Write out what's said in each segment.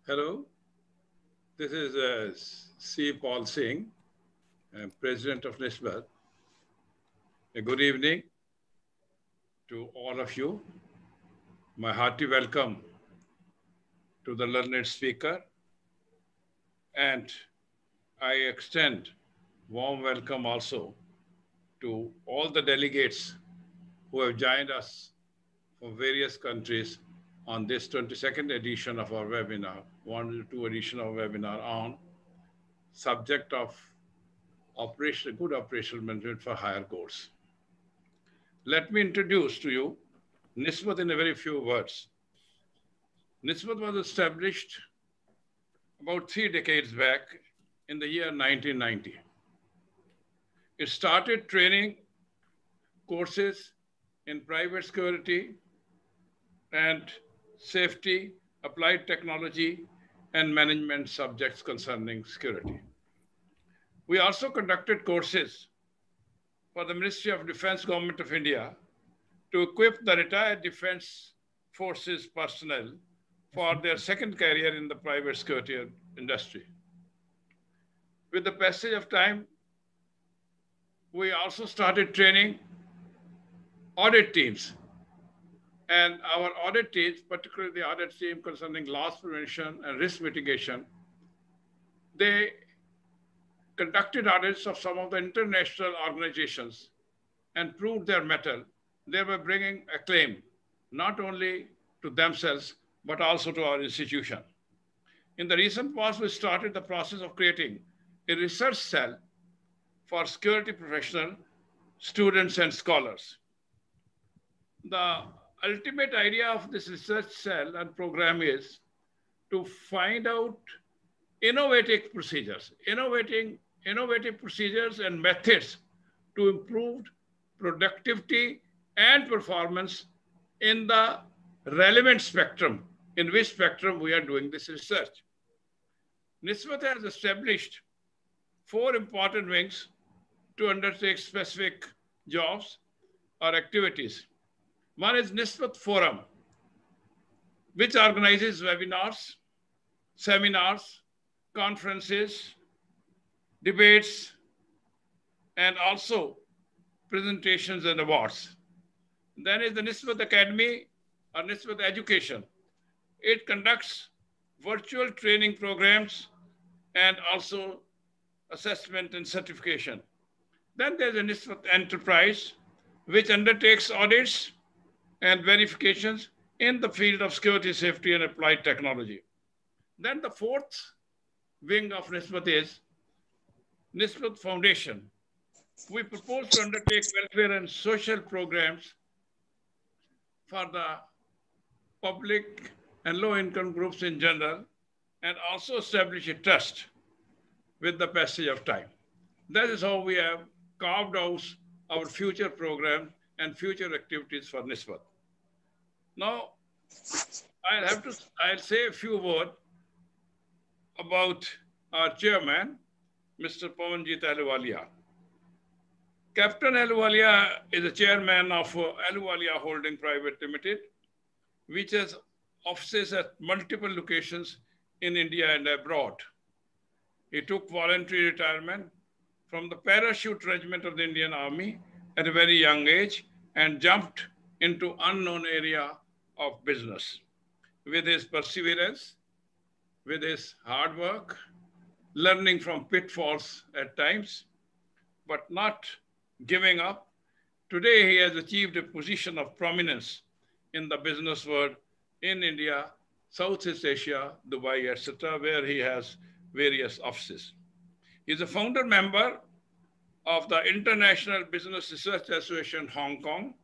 Hello, this is C. Paul Singh, President of NISBAT. A good evening to all of you. My hearty welcome to the learned speaker, and I extend warm welcome also to all the delegates who have joined us from various countries on this 22nd edition of our webinar, 102 edition of webinar on subject of good operational management for higher course. Let me introduce to you NISBAT in a very few words. NISBAT was established about 3 decades back in the year 1990. It started training courses in private security and safety, applied technology, and management subjects concerning security. We also conducted courses for the Ministry of Defense, Government of India, to equip the retired defense forces personnel for their second career in the private security industry. With the passage of time, we also started training audit teams. And our audit teams, particularly the audit team concerning loss prevention and risk mitigation, they conducted audits of some of the international organizations and proved their mettle. They were bringing acclaim, not only to themselves, but also to our institution. In the recent past, we started the process of creating a research cell for security professionals, students, and scholars. The ultimate idea of this research cell and program is to find out innovative procedures and methods to improve productivity and performance in the relevant spectrum, in which spectrum we are doing this research. NISBAT has established 4 important wings to undertake specific jobs or activities. One is NISBAT Forum, which organizes webinars, seminars, conferences, debates, and also presentations and awards. Then is the NISBAT Academy or NISBAT Education. It conducts virtual training programs and also assessment and certification. Then there's a NISBAT Enterprise, which undertakes audits and verifications in the field of security, safety, and applied technology. Then the 4th wing of NISBAT is NISBAT Foundation. We propose to undertake welfare and social programs for the public and low-income groups in general, and also establish a trust with the passage of time. That is how we have carved out our future program and future activities for NISBAT. Now, I'll say a few words about our chairman, Mr. Pawanjit Ahluwalia. Captain Ahluwalia is the chairman of Ahluwalia Holding Private Limited, which has offices at multiple locations in India and abroad. He took voluntary retirement from the parachute regiment of the Indian Army at a very young age and jumped into unknown area of business. With his perseverance, with his hard work, learning from pitfalls at times, but not giving up, today he has achieved a position of prominence in the business world in India, Southeast Asia, Dubai, etc., where he has various offices. He is a founder member of the International Business Research Association, Hong Kong,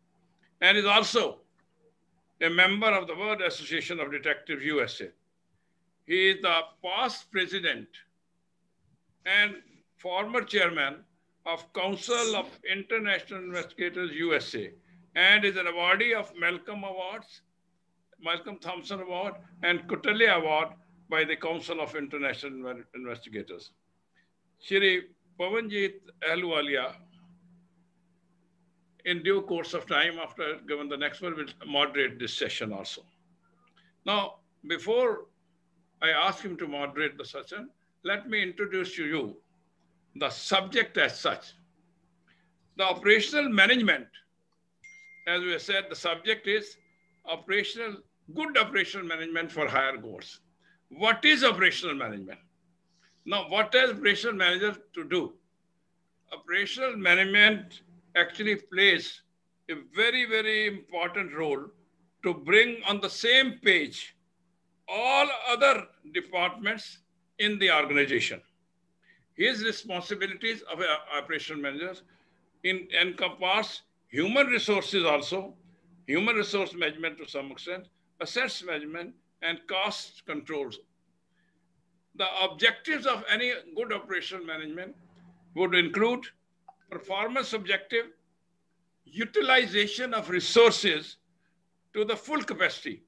and is also a member of the World Association of Detectives, USA. He is the past president and former chairman of Council of International Investigators, USA, and is an awardee of Malcolm Thompson Award and Kotelya Award by the Council of International Investigators. Shri Pawanjit Ahluwalia, in due course of time, after given the next one, will moderate this session also. Now, before I asked him to moderate the session. Let me introduce to you the subject as such. The operational management, as we said, the subject is good operational management for higher goals. What is operational management? Now, what does operational manager to do? Operational management actually plays a very, very important role to bring on the same page all other departments in the organization. His responsibilities of operational managers encompass human resources also, human resource management to some extent, assets management, and cost controls. The objectives of any good operational management would include performance objective, utilization of resources to the full capacity,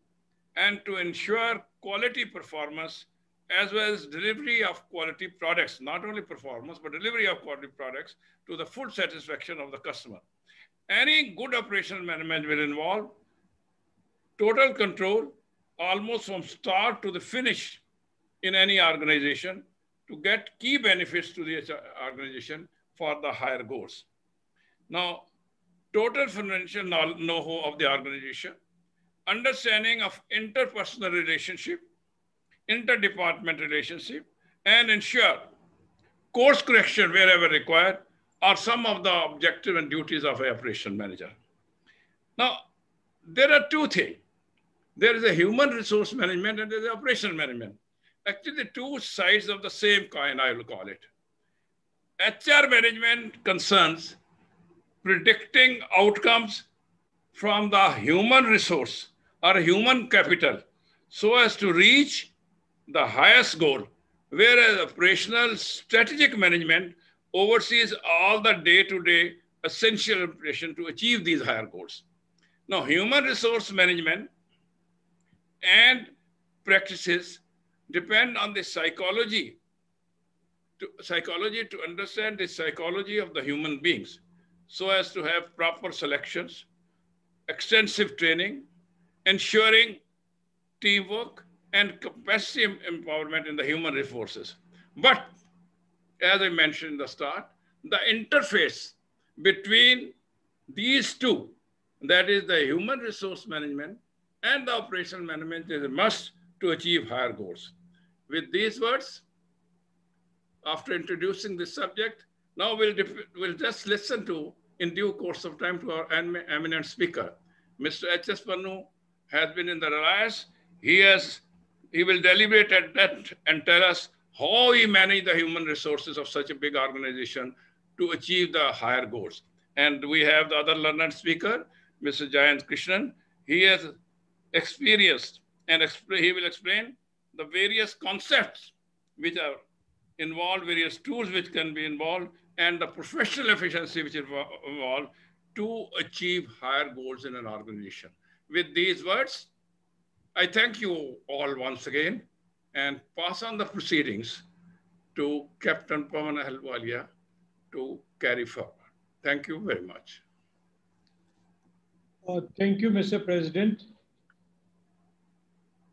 and to ensure quality performance as well as delivery of quality products, not only performance, but delivery of quality products to the full satisfaction of the customer. Any good operational management will involve total control almost from start to the finish in any organization to get key benefits to the organization for the higher goals. Now, total financial know-how of the organization, understanding of interpersonal relationship, interdepartment relationship, and ensure course correction wherever required are some of the objectives and duties of an operation manager. Now, there are two things. There is a human resource management and there is operational management. Actually, the two sides of the same coin, I will call it. HR management concerns predicting outcomes from the human resource or human capital so as to reach the highest goal, whereas operational strategic management oversees all the day-to-day essential operation to achieve these higher goals. Now, human resource management and practices depend on the psychology to understand the psychology of the human beings so as to have proper selections, extensive training, ensuring teamwork and capacity empowerment in the human resources. But as I mentioned in the start, the interface between these two, that is the human resource management and the operational management, is a must to achieve higher goals. With these words, after introducing this subject, now we'll just listen to, in due course of time, to our eminent speaker. Mr. H.S. Pannu has been in the Reliance. He will deliberate at that and tell us how he managed the human resources of such a big organization to achieve the higher goals. And we have the other learned speaker, Mr. Jayant Krishnan. He has experienced and he will explain the various concepts which are involved, various tools which can be involved, and the professional efficiency which is involved to achieve higher goals in an organization. With these words, I thank you all once again and pass on the proceedings to Captain Pawan Ahluwalia to carry forward. Thank you very much. Thank you, Mr. President.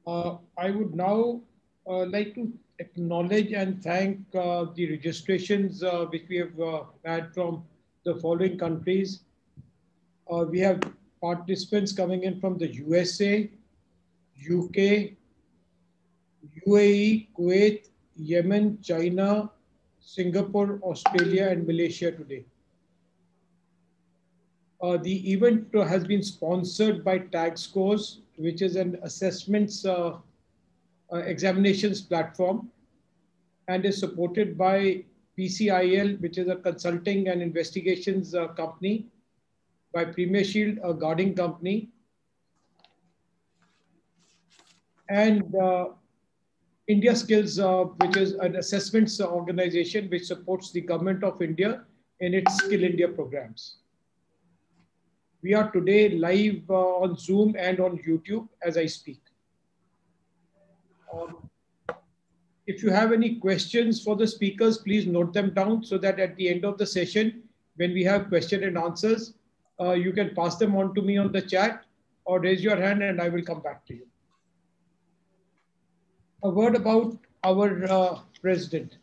I would now like to acknowledge and thank the registrations which we have had from the following countries. We have participants coming in from the USA, UK, UAE, Kuwait, Yemen, China, Singapore, Australia, and Malaysia today. The event has been sponsored by Tag Scores, which is an assessments examinations platform, and is supported by PCIL, which is a consulting and investigations company, by Premier Shield, a guarding company, and India Skills, which is an assessments organization which supports the government of India in its Skill India programs. We are today live on Zoom and on YouTube as I speak. If you have any questions for the speakers, please note them down so that at the end of the session, when we have question and answers, you can pass them on to me on the chat or raise your hand and I will come back to you. A word about our president.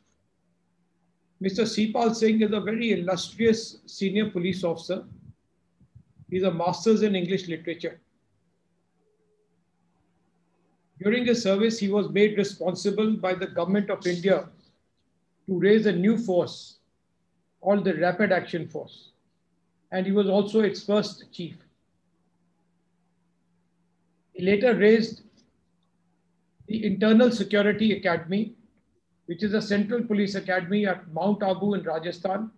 Mr. Sipal Singh is a very illustrious senior police officer. He's a master's in English literature. During his service, he was made responsible by the government of India to raise a new force called the Rapid Action Force. And he was also its first chief. He later raised the Internal Security Academy, which is a central police academy at Mount Abu in Rajasthan,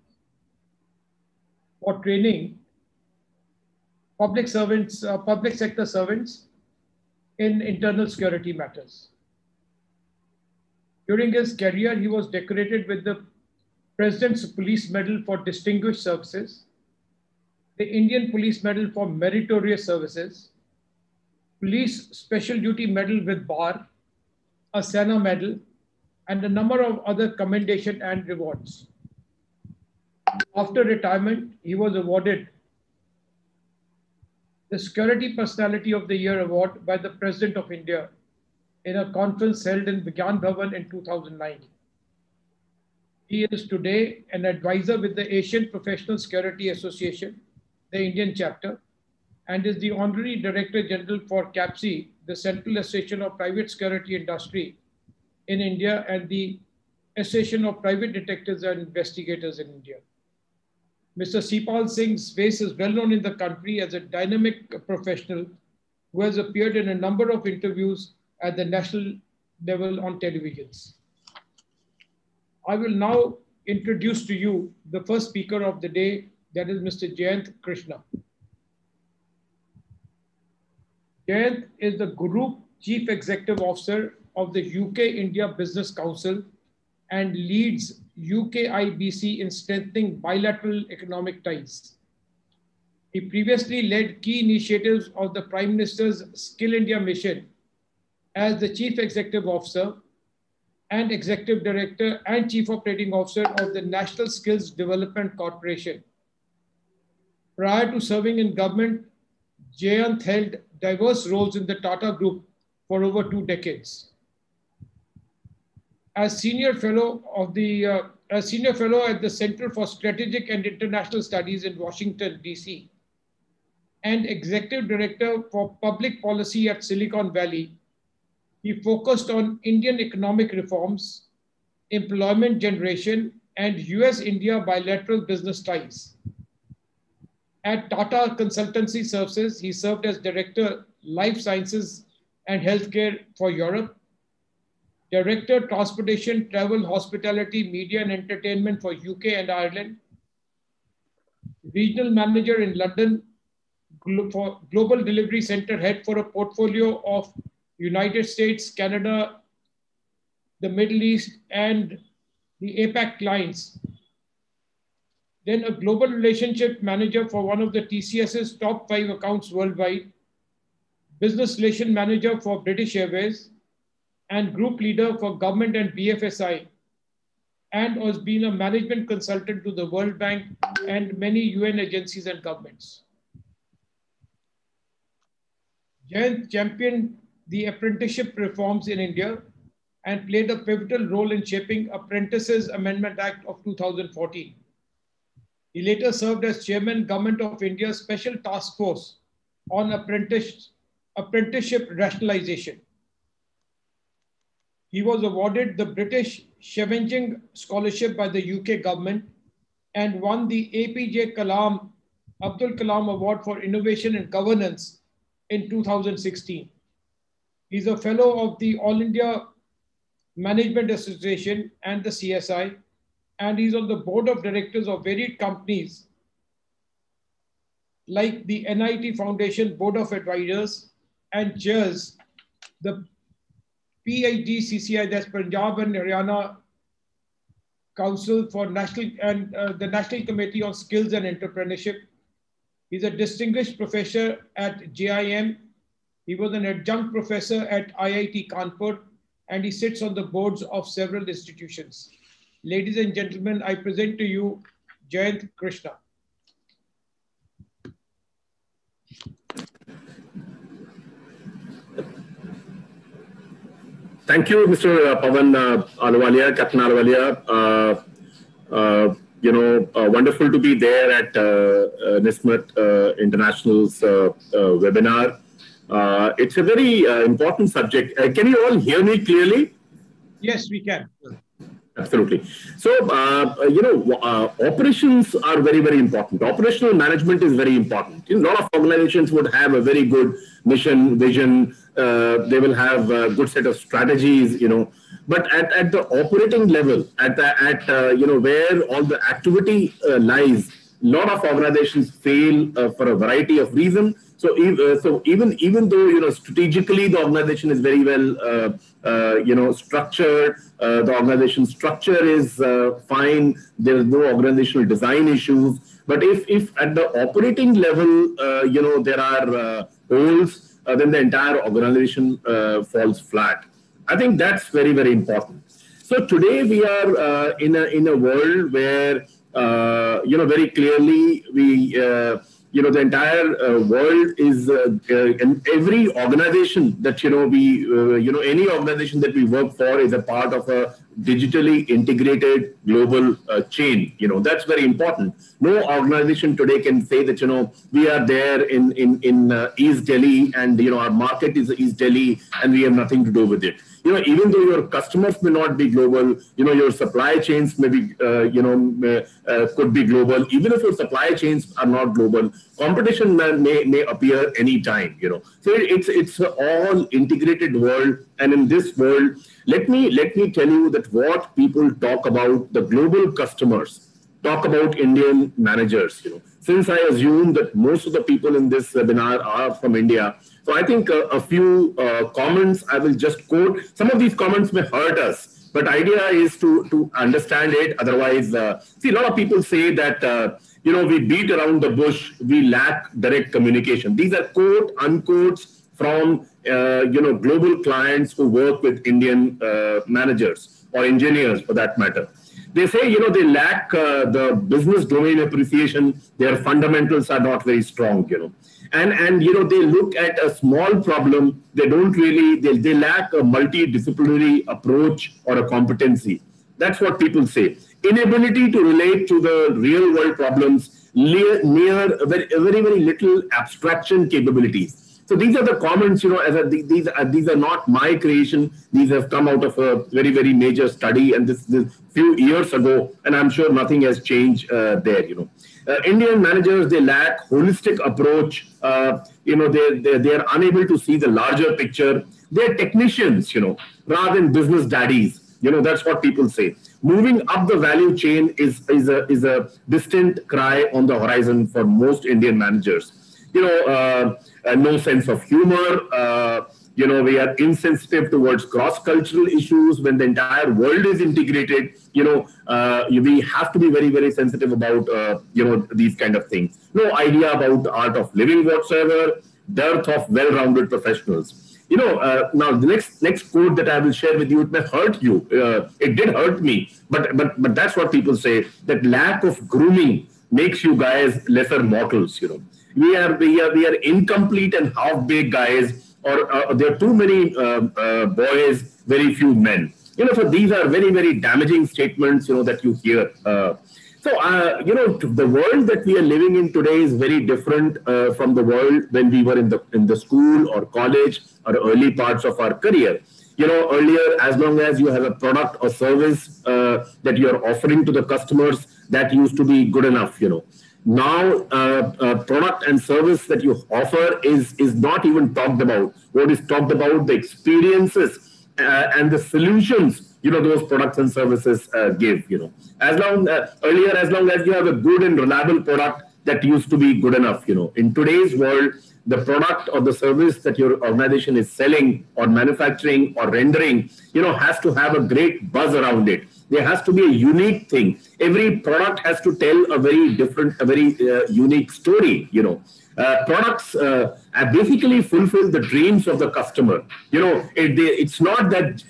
for training public sector servants in internal security matters. During his career, he was decorated with the President's Police Medal for Distinguished Services, the Indian Police Medal for Meritorious Services, Police Special Duty Medal with Bar, a Sena Medal, and a number of other commendation and rewards. After retirement, he was awarded the Security Personality of the Year award by the President of India in a conference held in Vigyan Bhavan in 2009. He is today an advisor with the Asian Professional Security Association, the Indian chapter, and is the Honorary Director General for CAPSI, the Central Association of Private Security Industry in India and the Association of Private Detectives and Investigators in India. Mr. Sipal Singh's face is well known in the country as a dynamic professional who has appeared in a number of interviews at the national level on televisions. I will now introduce to you the first speaker of the day, that is Mr. Jayant Krishna. Jayant is the Group Chief Executive Officer of the UK-India Business Council and leads UK-IBC in strengthening bilateral economic ties. He previously led key initiatives of the Prime Minister's Skill India mission as the Chief Executive Officer and Executive Director and Chief Operating Officer of the National Skills Development Corporation. Prior to serving in government, Jayant held diverse roles in the Tata Group for over 2 decades. As senior fellow at the Center for Strategic and International Studies in Washington, D.C., and Executive Director for Public Policy at Silicon Valley, he focused on Indian economic reforms, employment generation, and US-India bilateral business ties. At Tata Consultancy Services, he served as Director, Life Sciences and Healthcare for Europe, Director, Transportation, Travel, Hospitality, Media and Entertainment for UK and Ireland, Regional Manager in London for Global Delivery Center Head for a portfolio of United States, Canada, the Middle East, and the APAC clients. Then a Global Relationship Manager for one of the TCS's top 5 accounts worldwide, Business Relation Manager for British Airways, and Group Leader for Government and BFSI, and has been a management consultant to the World Bank and many UN agencies and governments. Jayant championed the apprenticeship reforms in India and played a pivotal role in shaping Apprentices Amendment Act of 2014. He later served as Chairman, Government of India's Special Task Force on Apprenticeship Rationalization. He was awarded the British Scheveningen Scholarship by the UK government and won the APJ Abdul Kalam Award for Innovation and Governance in 2016. He's a fellow of the All India Management Association and the CSI, and he's on the board of directors of varied companies like the NIT Foundation Board of Advisors and chairs the PIGCCI, that's Punjab and Haryana Council for National and the National Committee on Skills and Entrepreneurship. He's a distinguished professor at JIM. He was an adjunct professor at IIT Kanpur, and he sits on the boards of several institutions. Ladies and gentlemen, I present to you Jayant Krishna. Thank you, Mr. Pavan Ahluwalia, Captain Ahluwalia. Wonderful to be there at NISMAT International's webinar. It's a very important subject. Can you all hear me clearly? Yes, we can. Absolutely. So, operations are very, very important. Operational management is very important. A lot of organizations would have a very good mission, vision. They will have a good set of strategies, But at the operating level, where all the activity lies, a lot of organizations fail for a variety of reasons. So, even though strategically the organization is very well structured, the organization structure is fine. There is no organizational design issues. But if at the operating level, there are holes, then the entire organization falls flat. I think that's very, very important. So today we are in a world where very clearly the entire world is and every organization that any organization that we work for is a part of a digitally integrated global chain. That's very important. No organization today can say that we are there in East Delhi and our market is East Delhi and we have nothing to do with it. Even though your customers may not be global, your supply chains may be, could be global. Even if your supply chains are not global, competition may appear anytime. So it's an all integrated world, and in this world, let me tell you that what people talk about the global customers, talk about Indian managers. Since I assume that most of the people in this webinar are from India, so I think a few comments I will just quote. Some of these comments may hurt us, but idea is to understand it. Otherwise, see, a lot of people say that we beat around the bush, we lack direct communication. These are quote unquotes from global clients who work with Indian managers or engineers for that matter. They say, they lack the business domain appreciation. Their fundamentals are not very strong, And they look at a small problem. They don't really, they lack a multidisciplinary approach or a competency. That's what people say. Inability to relate to the real world problems, near very, very little abstraction capabilities. So these are the comments, these are not my creation. These have come out of a very, very major study, and this few years ago, and I'm sure nothing has changed there. Indian managers, they lack holistic approach. They are unable to see the larger picture. They're technicians, rather than business daddies. That's what people say. Moving up the value chain is a distant cry on the horizon for most Indian managers. No sense of humor. We are insensitive towards cross-cultural issues. When the entire world is integrated, we have to be very, very sensitive about, these kind of things. No idea about the art of living whatsoever, dearth of well-rounded professionals. Now the next quote that I will share with you, it may hurt you. It did hurt me, but that's what people say, that lack of grooming makes you guys lesser mortals. We are incomplete and half-baked guys, or there are too many boys, very few men. So these are very, very damaging statements, that you hear. The world that we are living in today is very different from the world when we were in the school or college or early parts of our career. Earlier, as long as you have a product or service that you are offering to the customers, that used to be good enough. Now, product and service that you offer is not even talked about. What is talked about, the experiences and the solutions, those products and services give. As long as you have a good and reliable product, that used to be good enough. In today's world, the product or the service that your organization is selling or manufacturing or rendering, has to have a great buzz around it. There has to be a unique thing. Every product has to tell a very unique story. Products basically fulfill the dreams of the customer. It's not that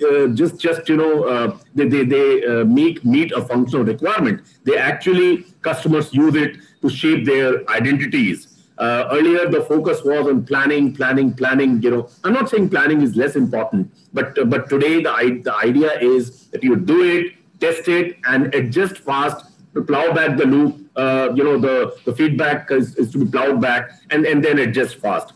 they meet a functional requirement. They actually, customers use it to shape their identities. Earlier, the focus was on planning, planning, planning. I'm not saying planning is less important, but today the idea is that you do it, test it, and adjust fast to plow back the loop. The feedback is to be plowed back, and then adjust fast.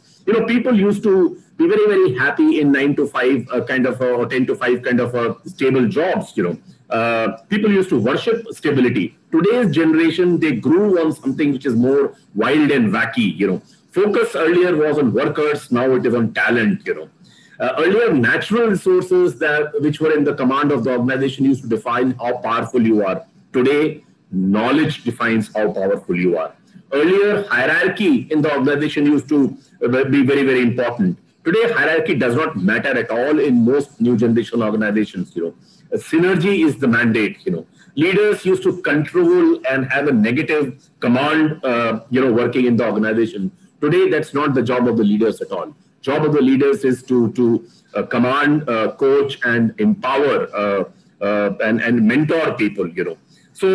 People used to be very, very happy in 9 to 5 kind of or 10 to 5 kind of stable jobs. People used to worship stability. Today's generation, they grew on something which is more wild and wacky. Focus earlier was on workers, now it is on talent. Earlier, natural resources which were in the command of the organization used to define how powerful you are. Today, knowledge defines how powerful you are. Earlier, hierarchy in the organization used to be very, very important. Today, hierarchy does not matter at all in most new generation organizations. Synergy is the mandate. Leaders used to control and have a negative command, working in the organization. Today, that's not the job of the leaders at all. Job of the leaders is to command, coach, and empower and mentor people. So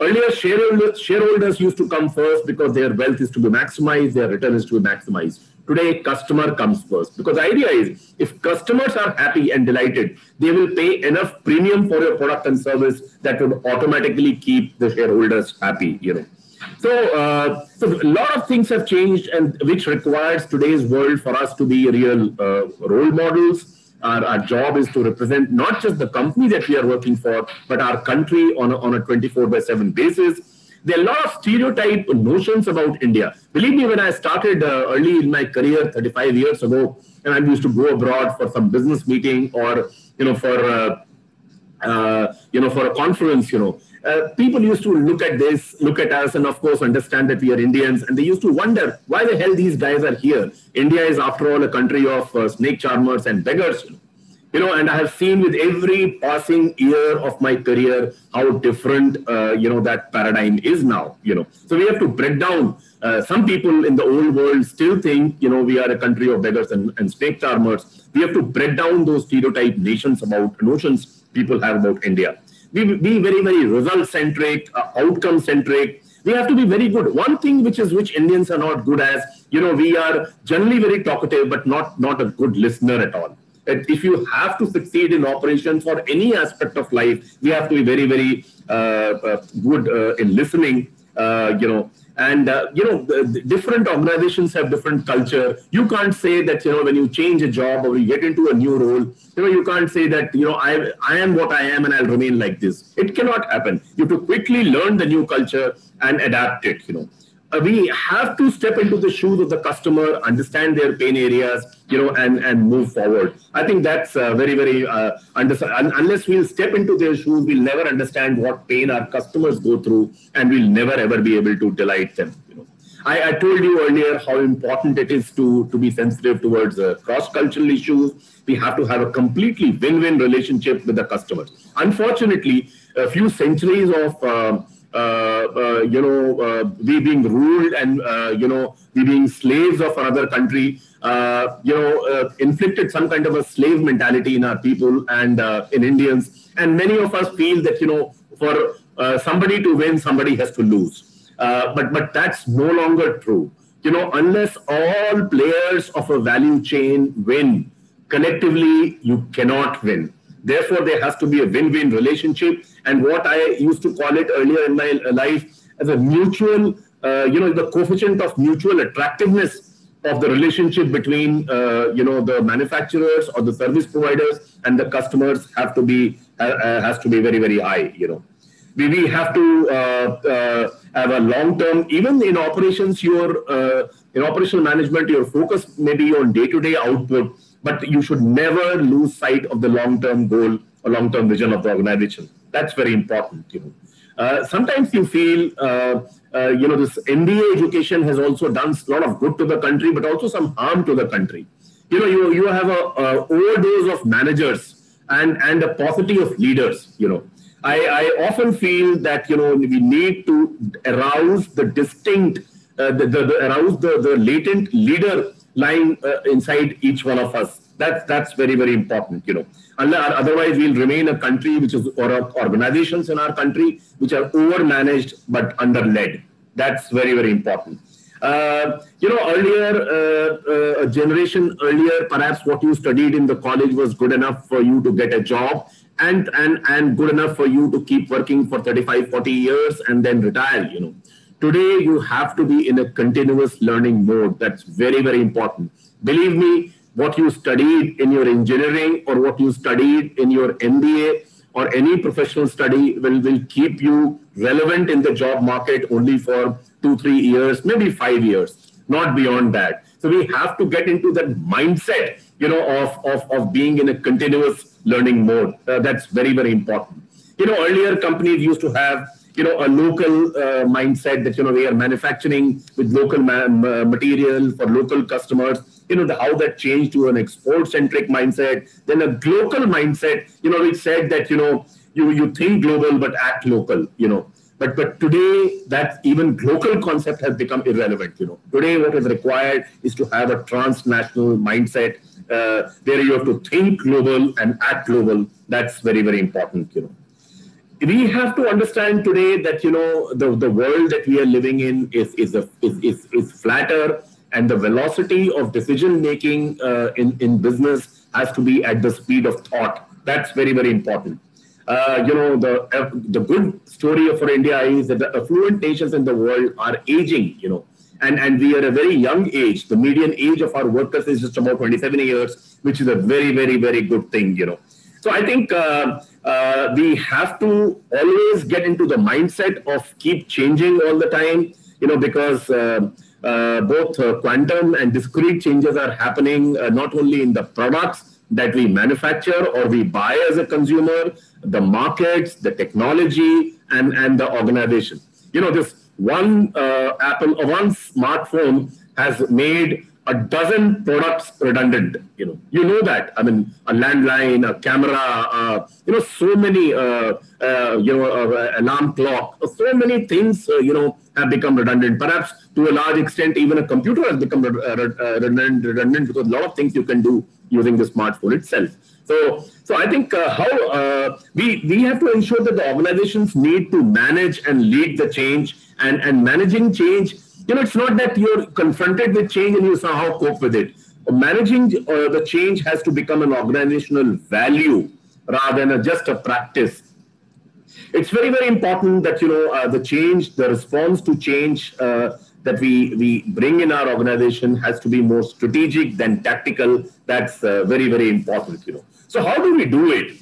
earlier, shareholders used to come first because their wealth is to be maximized, their return is to be maximized. Today, customer comes first, because the idea is if customers are happy and delighted, they will pay enough premium for your product and service that would automatically keep the shareholders happy. So a lot of things have changed, and which requires today's world for us to be real role models. Our job is to represent not just the company that we are working for, but our country on a 24/7 basis. There are a lot of stereotype notions about India. Believe me, when I started early in my career 35 years ago, and I used to go abroad for some business meeting or for a conference, people used to look at us, and of course understand that we are Indians, and they used to wonder why the hell these guys are here. India is, after all, a country of snake charmers and beggars. And I have seen with every passing year of my career how different, that paradigm is now. So we have to break down. Some people in the old world still think, we are a country of beggars and snake charmers. We have to break down those stereotype notions people have about India. Be very, very result-centric, outcome-centric. We have to be very good. One thing which Indians are not good as, we are generally very talkative, but not a good listener at all. If you have to succeed in operations or any aspect of life, we have to be very, very good in listening, different organizations have different culture. You can't say that, when you change a job or you get into a new role, you can't say that, I am what I am and I'll remain like this. It cannot happen. You have to quickly learn the new culture and adapt it. We have to step into the shoes of the customer, understand their pain areas, and move forward. I think that's very, very, unless we'll step into their shoes, we'll never understand what pain our customers go through, and we'll never ever be able to delight them. I told you earlier how important it is to be sensitive towards cross-cultural issues. We have to have a completely win-win relationship with the customers. Unfortunately, a few centuries of we being ruled and, we being slaves of another country, inflicted some kind of a slave mentality in our people and in Indians. And many of us feel that, for somebody to win, somebody has to lose. But that's no longer true. Unless all players of a value chain win, collectively, you cannot win. Therefore, there has to be a win-win relationship. And what I used to call it earlier in my life as a mutual, the coefficient of mutual attractiveness of the relationship between, the manufacturers or the service providers and the customers has to be very, very high. We have to have a long-term, even in operations, in operational management, your focus may be on day-to-day output, but you should never lose sight of the long-term goal or long-term vision of the organization. That's very important. Sometimes you feel, this MBA education has also done a lot of good to the country, but also some harm to the country. You have a overdose of managers and a paucity of leaders. I often feel that we need to arouse the distinct, arouse the latent leader lying inside each one of us. That's very, very important. Otherwise, we'll remain a country or organizations in our country which are overmanaged but under-led. That's very, very important. Earlier, a generation earlier, perhaps what you studied in the college was good enough for you to get a job, and good enough for you to keep working for 35, 40 years and then retire. Today, you have to be in a continuous learning mode. That's very, very important. Believe me, what you studied in your engineering or what you studied in your MBA or any professional study will keep you relevant in the job market only for 2, 3 years, maybe 5 years, not beyond that. So we have to get into that mindset, of being in a continuous learning mode. That's very, very important. Earlier companies used to have, a local mindset that, we are manufacturing with local material for local customers. How that changed to an export-centric mindset, then a global mindset, which said that, you think global but act local, But today, that even global concept has become irrelevant. Today, what is required is to have a transnational mindset where you have to think global and act global. That's very, very important. We have to understand today that the world that we are living in is flatter, and the velocity of decision making in business has to be at the speed of thought. That's very, very important. The good story for India is that the affluent nations in the world are aging. And we are a very young age. The median age of our workers is just about 27 years, which is a very, very, very good thing. So I think we have to always get into the mindset of keep changing all the time, because both quantum and discrete changes are happening not only in the products that we manufacture or we buy as a consumer, the markets, the technology, and the organization. This one one smartphone has made a dozen products redundant. That. I mean, a landline, a camera, so many, alarm clock, so many things, have become redundant. Perhaps to a large extent, even a computer has become redundant because a lot of things you can do using the smartphone itself. So I think how we have to ensure that the organizations need to manage and lead the change, and managing change. It's not that you're confronted with change and you somehow cope with it. Managing the change has to become an organizational value rather than just a practice. It's very, very important that, the change, the response to change that we bring in our organization has to be more strategic than tactical. That's very, very important, So how do we do it?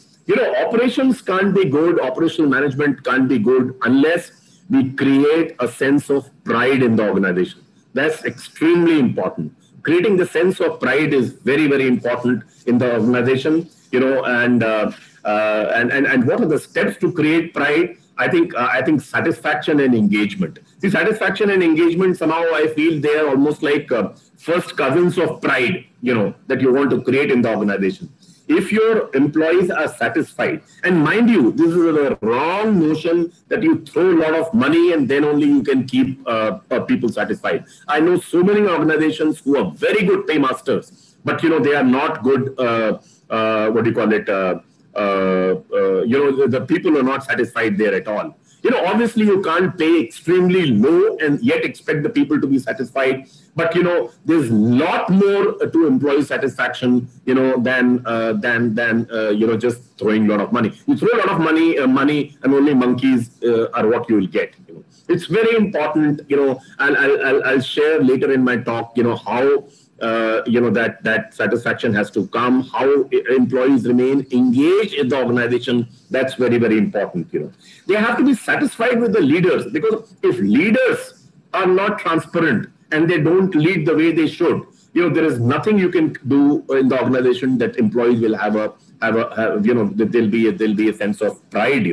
Operations can't be good, operational management can't be good unless we create a sense of pride in the organization. That's extremely important. Creating the sense of pride is very, very important in the organization, and what are the steps to create pride? I think satisfaction and engagement. See, satisfaction and engagement, somehow I feel they are almost like first cousins of pride, that you want to create in the organization. If your employees are satisfied, and mind you, this is a wrong notion that you throw a lot of money and then only you can keep people satisfied. I know so many organizations who are very good paymasters, but they are not good. What do you call it? The people are not satisfied there at all. Obviously you can't pay extremely low and yet expect the people to be satisfied. But there's a lot more to employee satisfaction, than just throwing a lot of money. You throw a lot of money, and only monkeys are what you will get. It's very important. I'll share later in my talk. How that satisfaction has to come. How employees remain engaged in the organization. That's very, very important. They have to be satisfied with the leaders, because if leaders are not transparent and they don't lead the way they should, there is nothing you can do in the organization that employees will have there'll be a sense of pride.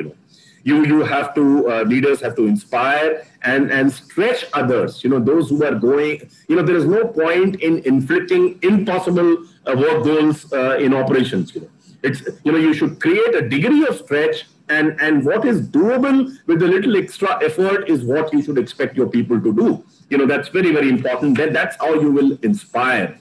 You have to, leaders have to inspire and stretch others, those who are going, there is no point in inflicting impossible work goals in operations. It's, you should create a degree of stretch, and what is doable with a little extra effort is what you should expect your people to do. That's very, very important. That's how you will inspire.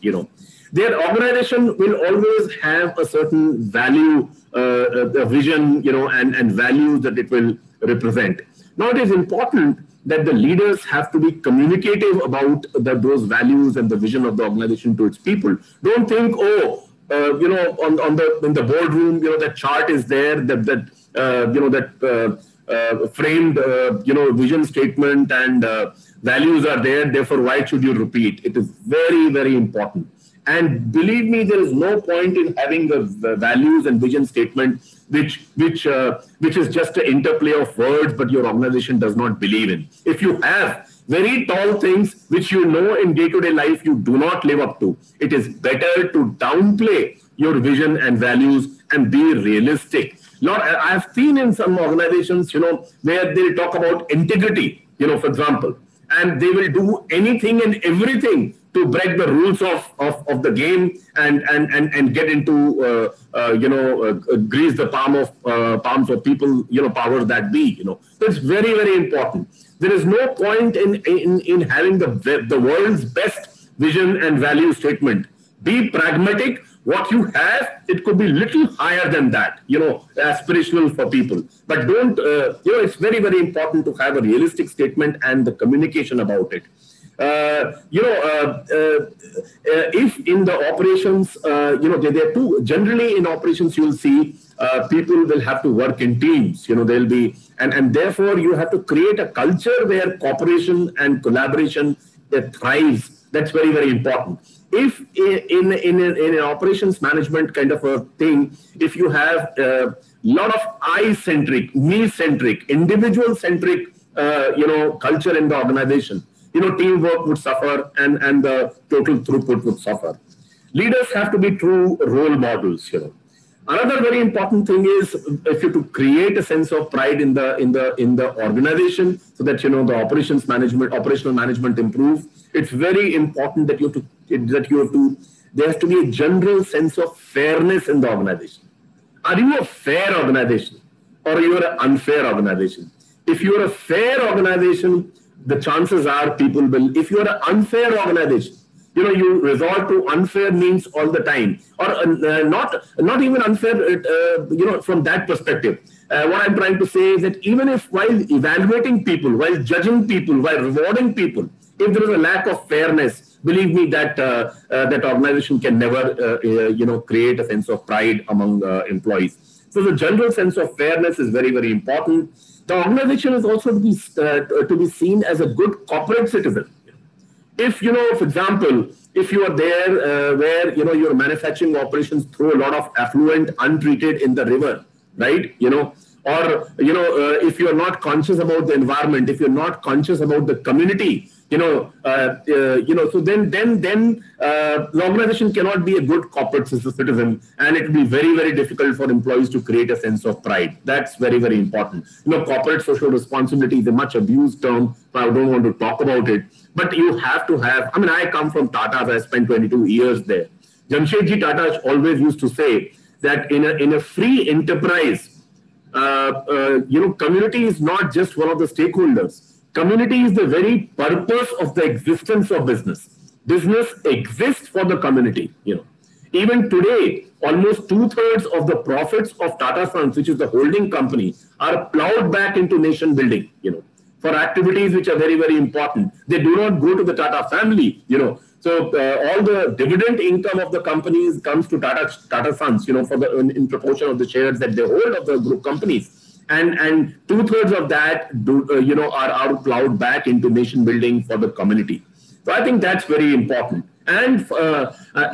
Their organization will always have a certain value, a vision, and values that it will represent. Now, it is important that the leaders have to be communicative about those values and the vision of the organization to its people. Don't think, oh, on the in the boardroom, that chart is there, framed, vision statement and values are there. Therefore, why should you repeat? It is very, very important. And believe me, there is no point in having the values and vision statement which is just an interplay of words, but your organization does not believe in. If you have very tall things which in day-to-day life you do not live up to, it is better to downplay your vision and values and be realistic. I have seen in some organizations, where they talk about integrity, for example, and they will do anything and everything to break the rules of the game and get into grease the palms of people, powers that be. So it's very, very important. There is no point in having the world's best vision and value statement. Be pragmatic. What you have, it could be little higher than that, aspirational for people. But don't, it's very, very important to have a realistic statement and the communication about it. If in the operations, there are two, generally in operations, you'll see people will have to work in teams, there'll be, and therefore you have to create a culture where cooperation and collaboration thrives. That's very, very important. If in an operations management kind of a thing, if you have a lot of I-centric, me-centric, individual-centric, culture in the organization, teamwork would suffer and the total throughput would suffer. Leaders have to be true role models. Another very important thing is if you to create a sense of pride in the organization, so that the operational management improves. It's very important that there has to be a general sense of fairness in the organization. Are you a fair organization or you are an unfair organization? If you are a fair organization, the chances are people will. If you are an unfair organization, you resort to unfair means all the time, or not even unfair, from that perspective. What I'm trying to say is that even if while evaluating people, while judging people, while rewarding people, if there is a lack of fairness, believe me that that organization can never, create a sense of pride among employees. So the general sense of fairness is very, very important. The organization is also to be seen as a good corporate citizen. If, for example, if you are there where, your manufacturing operations throw a lot of effluent untreated in the river, right? Or, if you are not conscious about the environment, if you're not conscious about the community, so then the organization cannot be a good corporate citizen, and it will be very, very difficult for employees to create a sense of pride. That's very, very important. Corporate social responsibility is a much abused term, so I don't want to talk about it. But you have to have, I come from Tata, I spent 22 years there. Jamshedji Tata always used to say that in a free enterprise, community is not just one of the stakeholders. Community is the very purpose of the existence of business. Business exists for the community. Even today, almost 2/3 of the profits of Tata Sons, which is the holding company, are plowed back into nation building. For activities which are very, very important. They do not go to the Tata family. So all the dividend income of the companies comes to Tata Sons. For in proportion of the shares that they hold of the group companies. And 2/3 of that are plowed back into nation building for the community. So I think that's very important. And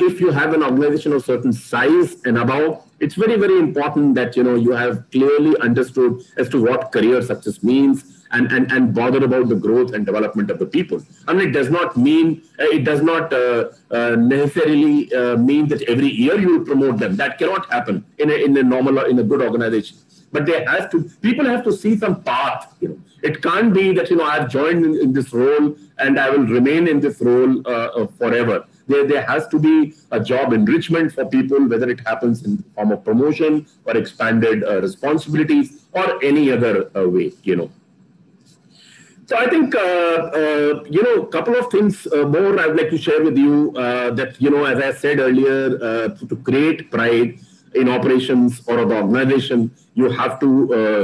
if you have an organization of certain size and above, it's very, very important that you have clearly understood as to what career success means and bother about the growth and development of the people. It does not mean necessarily mean that every year you will promote them. That cannot happen in a good organization. But people have to see some path. It can't be that I've joined in this role and I will remain in this role forever. There has to be a job enrichment for people, whether it happens in the form of promotion or expanded responsibilities or any other way. So I think a couple of things more I would like to share with you that as I said earlier, to create pride in operations or the organization, you have to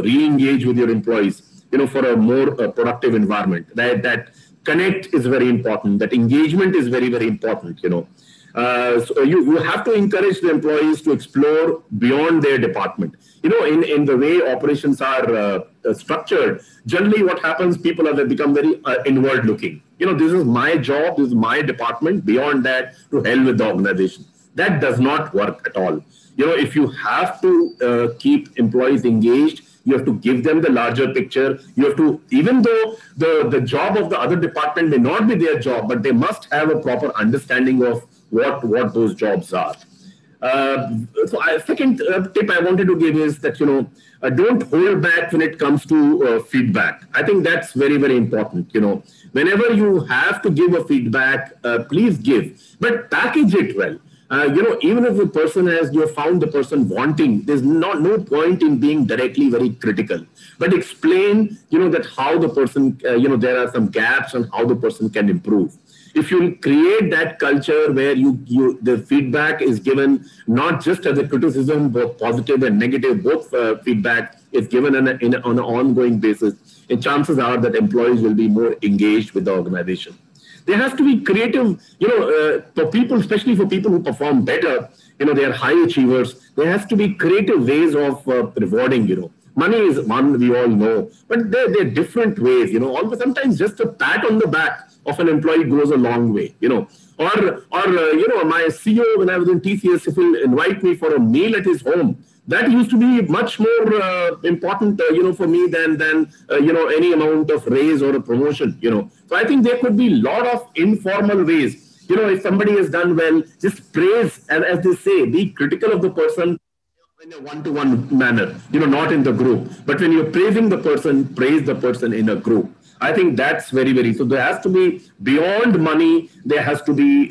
re-engage with your employees. for a more productive environment. That connect is very important. That engagement is very, very important. So you have to encourage the employees to explore beyond their department. In the way operations are structured, generally what happens, people they become very inward looking. This is my job, this is my department. Beyond that, to hell with the organization. That does not work at all. If you have to keep employees engaged, you have to give them the larger picture. You have to, even though the job of the other department may not be their job, but they must have a proper understanding of what those jobs are. Second tip I wanted to give is that, don't hold back when it comes to feedback. I think that's very, very important. Whenever you have to give a feedback, please give, but package it well. Even if the person you have found the person wanting, there's no point in being directly very critical, but explain, that how the person, there are some gaps and how the person can improve. If you create that culture where the feedback is given not just as a criticism, both positive and negative, both feedback is given on an ongoing basis, and chances are that employees will be more engaged with the organization. There has to be creative, for people, especially for people who perform better, they are high achievers. There has to be creative ways of rewarding, Money is one, we all know, but there are different ways, sometimes just a pat on the back of an employee goes a long way, or my CEO, when I was in TCS, if he'll invite me for a meal at his home, that used to be much more important, for me than any amount of raise or a promotion, So I think there could be a lot of informal ways. If somebody has done well, just praise, and as they say, be critical of the person in a one-to-one manner, not in the group. But when you're praising the person, praise the person in a group. I think that's very, very, so there has to be, beyond money, there has to be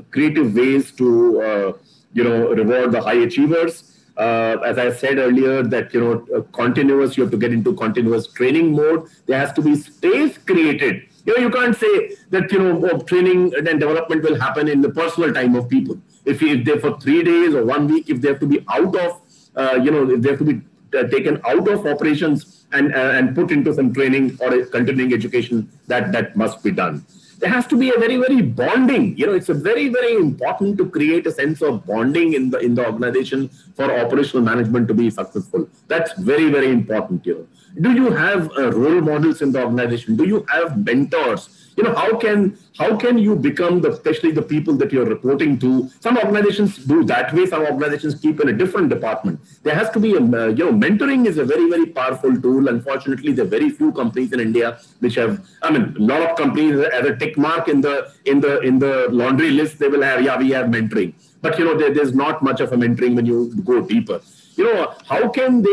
creative ways to, reward the high achievers. As I said earlier, that, you have to get into continuous training mode. There has to be space created. You can't say that, training and development will happen in the personal time of people. If they for 3 days or 1 week, if they have to be out of, if they have to be taken out of operations and put into some training or a continuing education, that must be done. There has to be a very, very bonding. It's a very, very important to create a sense of bonding in the organization for operational management to be successful. That's very, very important. Do you have role models in the organization? Do you have mentors? How can you become especially the people that you're reporting to? Some organizations do that way. Some organizations keep in a different department. There has to be mentoring is a very, very powerful tool. Unfortunately, there are very few companies in India which have, a lot of companies as a tick mark in the laundry list, they will have, we have mentoring. But, there's not much of a mentoring when you go deeper. How can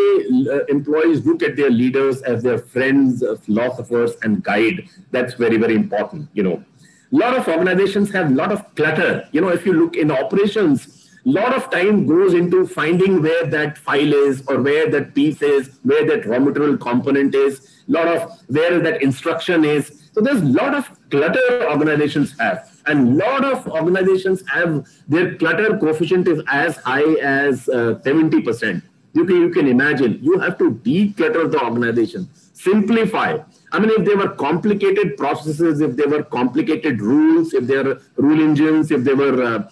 employees look at their leaders as their friends, philosophers, and guide? That's very, very important. A lot of organizations have a lot of clutter. If you look in operations, a lot of time goes into finding where that file is or where that piece is, where that raw material component is, a lot of where that instruction is. So there's a lot of clutter organizations have. And a lot of organizations have their clutter coefficient is as high as 70%. You can imagine, you have to declutter the organization, simplify. If there were complicated processes, if there were complicated rules, if there were rule engines, if there were,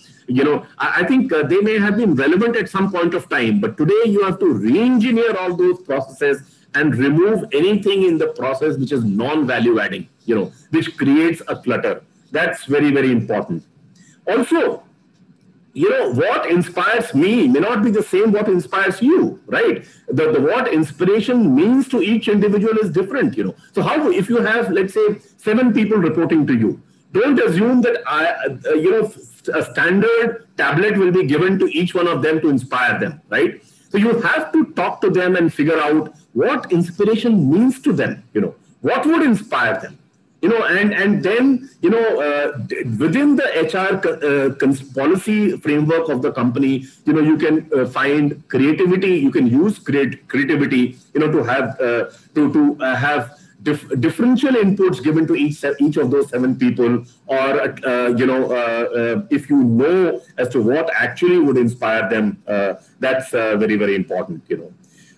I think they may have been relevant at some point of time. But today you have to re-engineer all those processes and remove anything in the process which is non-value adding, which creates a clutter. That's very, very important. Also, what inspires me may not be the same what inspires you, right? The what inspiration means to each individual is different, So how, if you have, let's say, 7 people reporting to you, don't assume that, a standard tablet will be given to each one of them to inspire them, right? So you have to talk to them and figure out what inspiration means to them, what would inspire them. And then, within the HR policy framework of the company, you can find creativity. You can use creativity, to have differential inputs given to each of those 7 people, or if you know as to what actually would inspire them, that's very, very important.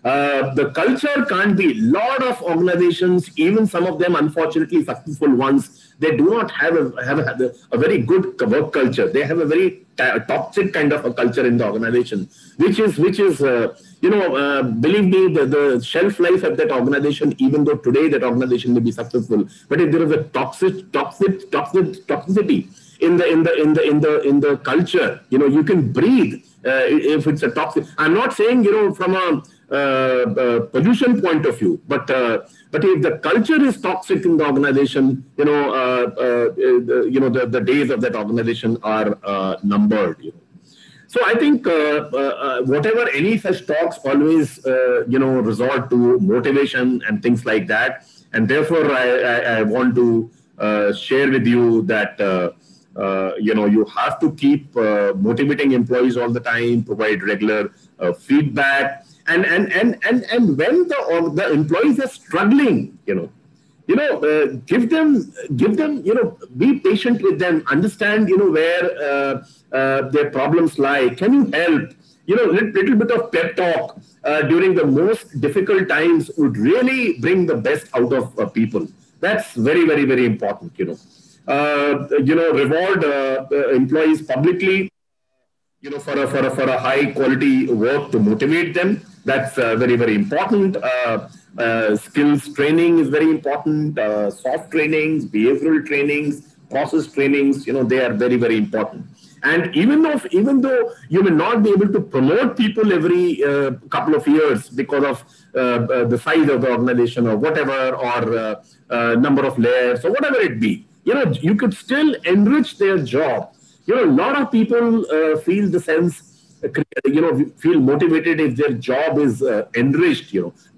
The culture can't be. Lot of organizations, even some of them unfortunately successful ones, they do not have a very good work culture. They have a very toxic kind of a culture in the organization, which is believe me, the shelf life of that organization, even though today that organization may be successful, but if there is a toxicity in the culture, you can breathe. If it's a toxic, I'm not saying from a pollution point of view, but if the culture is toxic in the organization, the days of that organization are numbered. So I think whatever any such talks always resort to motivation and things like that, and therefore I want to share with you that you have to keep motivating employees all the time, provide regular feedback, and when the employees are struggling, give them, be patient with them, understand, where their problems lie. Can you help? Little bit of pep talk during the most difficult times would really bring the best out of people. That's very, very, very important. Reward employees publicly, for a high quality work to motivate them. That's very, very important. Skills training is very important. Soft trainings, behavioral trainings, process trainings, they are very, very important. And even though you may not be able to promote people every couple of years because of the size of the organization or whatever, or number of layers or whatever it be, you could still enrich their job. A lot of people feel the sense, feel motivated if their job is enriched,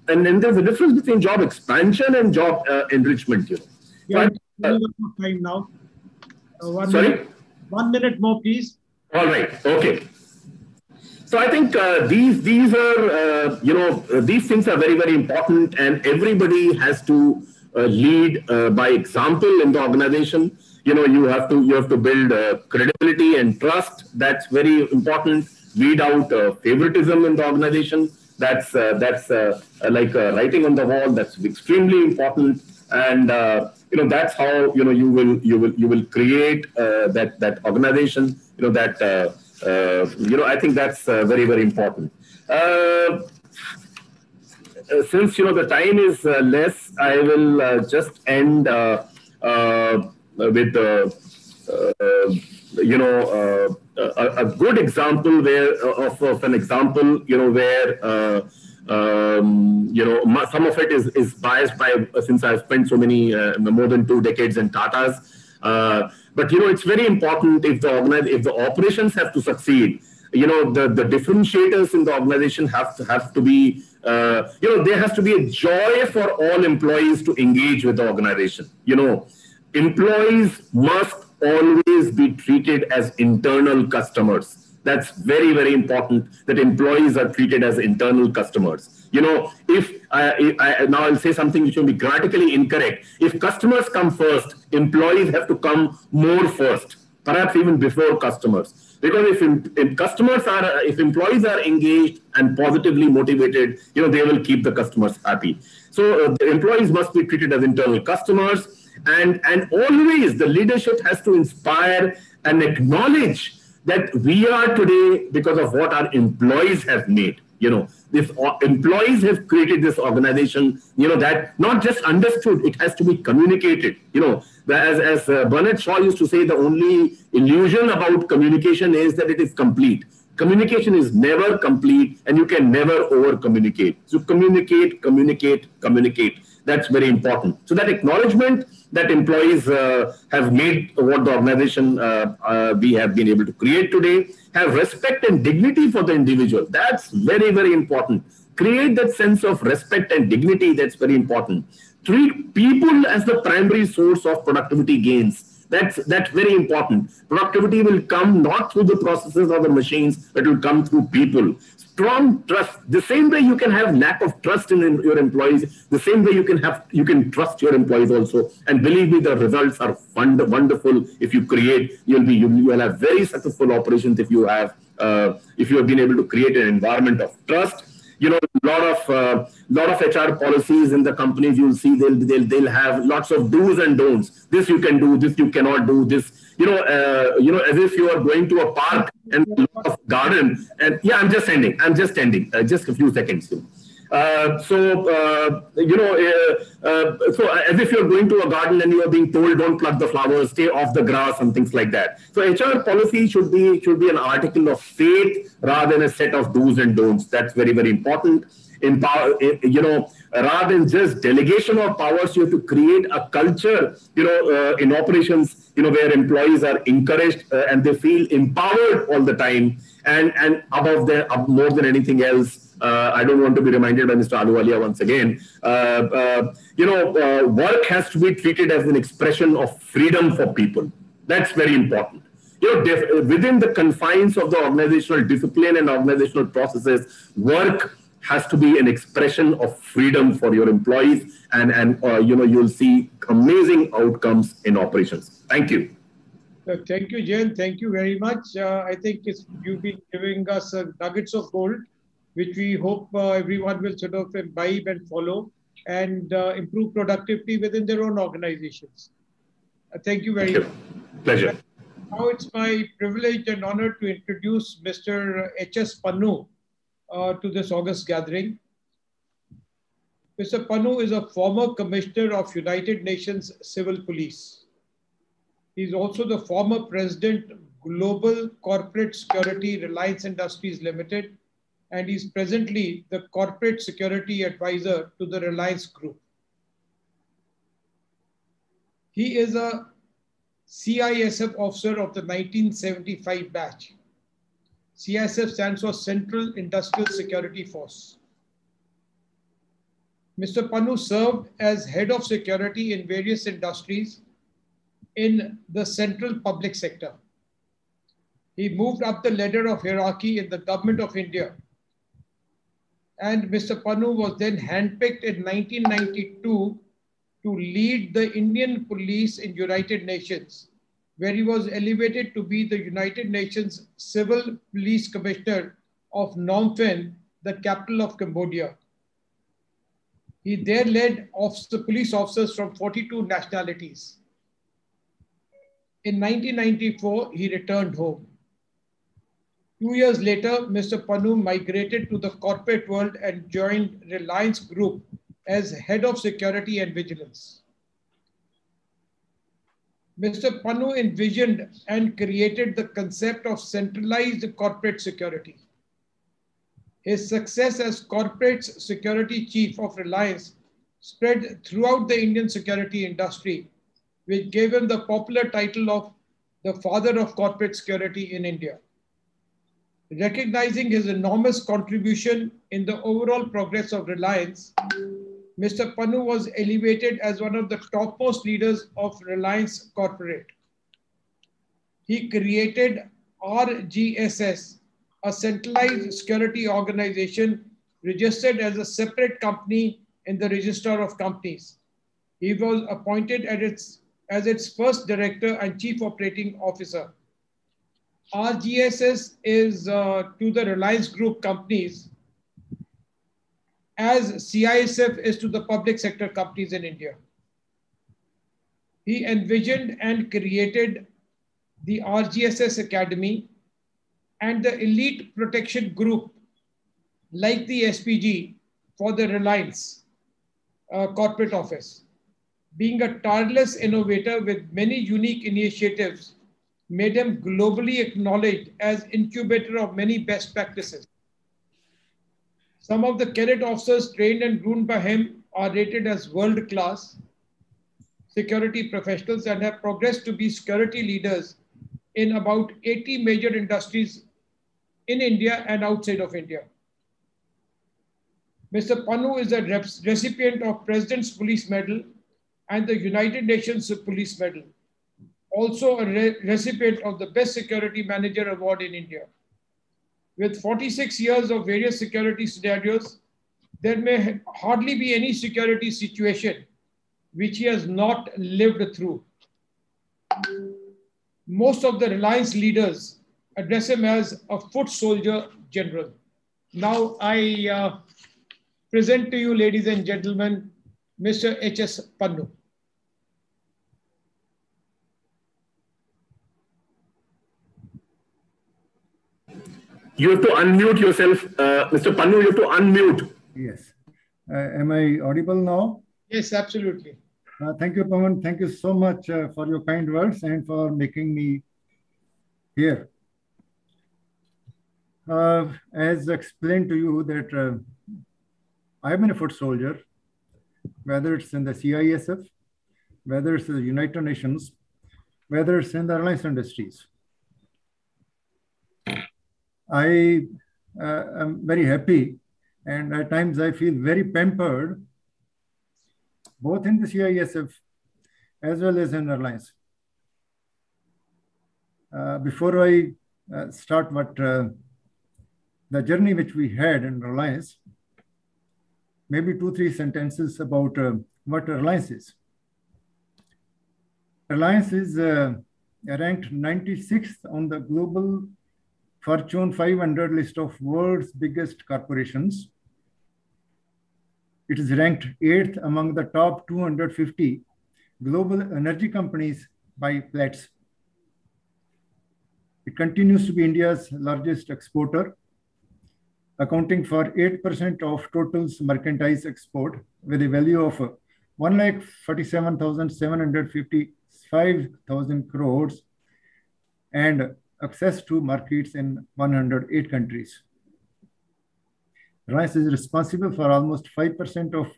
and then there's a difference between job expansion and job enrichment, Yeah, time now. Sorry? 1 minute more, please. All right. Okay. So I think these are, these things are very, very important, and everybody has to lead by example in the organization. You have to build credibility and trust. That's very important. Weed out favoritism in the organization. That's like writing on the wall. That's extremely important, and that's how you will create that organization. I think that's very, very important. Since the time is less, I will just end with a good example of an example where some of it is biased by, since I've spent so many more than 2 decades in Tatas. But it's very important if the operations have to succeed. The differentiators in the organization have to be, there has to be a joy for all employees to engage with the organization. Employees must always be treated as internal customers. That's very, very important, that employees are treated as internal customers. Now I'll say something which will be grammatically incorrect. If customers come first, employees have to come more first, perhaps even before customers. Because if employees are engaged and positively motivated, they will keep the customers happy. So the employees must be treated as internal customers, and always the leadership has to inspire and acknowledge that we are today because of what our employees have made. If employees have created this organization, that not just understood, it has to be communicated. As Bernard Shaw used to say, the only illusion about communication is that it is complete. Communication is never complete, and you can never over-communicate. So communicate. That's very important. So that acknowledgement that employees have made what the organization we have been able to create today, have respect and dignity for the individual. That's very, very important. Create that sense of respect and dignity. That's very important. Treat people as the primary source of productivity gains. That's very important. Productivity will come not through the processes or the machines, but it will come through people. Strong trust. The same way you can have lack of trust in your employees, the same way you can trust your employees also. And believe me, the results are wonderful. If you create, you will have very successful operations if you have been able to create an environment of trust. lot of HR policies in the companies. You'll see they'll have lots of do's and don'ts. This you can do, this you cannot do. This, as if you are going to a park and a lot of garden. And yeah, I'm just ending. Just a few seconds. So as if you're going to a garden and you are being told don't pluck the flowers, stay off the grass and things like that. So HR policy should be an article of faith rather than a set of do's and don'ts. That's very, very important. Rather than just delegation of powers, you have to create a culture, in operations, where employees are encouraged and they feel empowered all the time. And more than anything else, I don't want to be reminded by Mr. Ahluwalia once again. Work has to be treated as an expression of freedom for people. That's very important. Within the confines of the organizational discipline and organizational processes, work has to be an expression of freedom for your employees, and you'll see amazing outcomes in operations. Thank you. Thank you, Jain. Thank you very much. I think you've been giving us nuggets of gold, which we hope everyone will sort of imbibe and follow and improve productivity within their own organizations. Thank you very much. Pleasure. Now it's my privilege and honor to introduce Mr. H.S. Pannu to this August gathering. Mr. Pannu is a former commissioner of United Nations Civil Police. He's also the former president, Global Corporate Security Reliance Industries Limited, and he's presently the corporate security advisor to the Reliance Group. He is a CISF officer of the 1975 batch. CISF stands for Central Industrial Security Force. Mr. Pannu served as head of security in various industries in the central public sector. He moved up the ladder of hierarchy in the government of India. And Mr. Pannu was then handpicked in 1992 to lead the Indian police in United Nations, where he was elevated to be the United Nations Civil Police Commissioner of Phnom Penh, the capital of Cambodia. He there led police officers from 42 nationalities. In 1994, he returned home. 2 years later, Mr. Pannu migrated to the corporate world and joined Reliance Group as head of security and vigilance. Mr. Pannu envisioned and created the concept of centralized corporate security. His success as corporate security chief of Reliance spread throughout the Indian security industry, which gave him the popular title of the father of corporate security in India. Recognizing his enormous contribution in the overall progress of Reliance, Mr. Pannu was elevated as one of the topmost leaders of Reliance Corporate. He created RGSS, a centralized security organization registered as a separate company in the Register of Companies. He was appointed as its first director and chief operating officer. RGSS is to the Reliance Group companies as CISF is to the public sector companies in India. He envisioned and created the RGSS Academy and the elite protection group like the SPG for the Reliance corporate office. Being a tireless innovator with many unique initiatives made him globally acknowledged as incubator of many best practices. Some of the cadet officers trained and groomed by him are rated as world-class security professionals and have progressed to be security leaders in about 80 major industries in India and outside of India. Mr. Pannu is a recipient of President's Police Medal and the United Nations Police Medal. Also a recipient of the Best Security Manager Award in India. With 46 years of various security scenarios, there may hardly be any security situation which he has not lived through. Most of the Reliance leaders address him as a foot soldier general. Now I present to you, ladies and gentlemen, Mr. H.S. Pannu. You have to unmute yourself. Mr. Pannu, you have to unmute. Yes. Am I audible now? Yes, absolutely. Thank you, Pawan. Thank you so much for your kind words and for making me here. As explained to you that I've been a foot soldier, whether it's in the CISF, whether it's the United Nations, whether it's in the airlines industries. I am very happy, and at times I feel very pampered, both in the CISF as well as in airlines. Before I start the journey which we had in airlines, maybe 2-3 sentences about what airlines is. Airlines is ranked 96th on the global Fortune 500 list of world's biggest corporations. It is ranked 8th among the top 250 global energy companies by Platts. It continues to be India's largest exporter, accounting for 8% of total mercantile export with a value of 1,47,755,000 crores and access to markets in 108 countries. Reliance is responsible for almost 5% of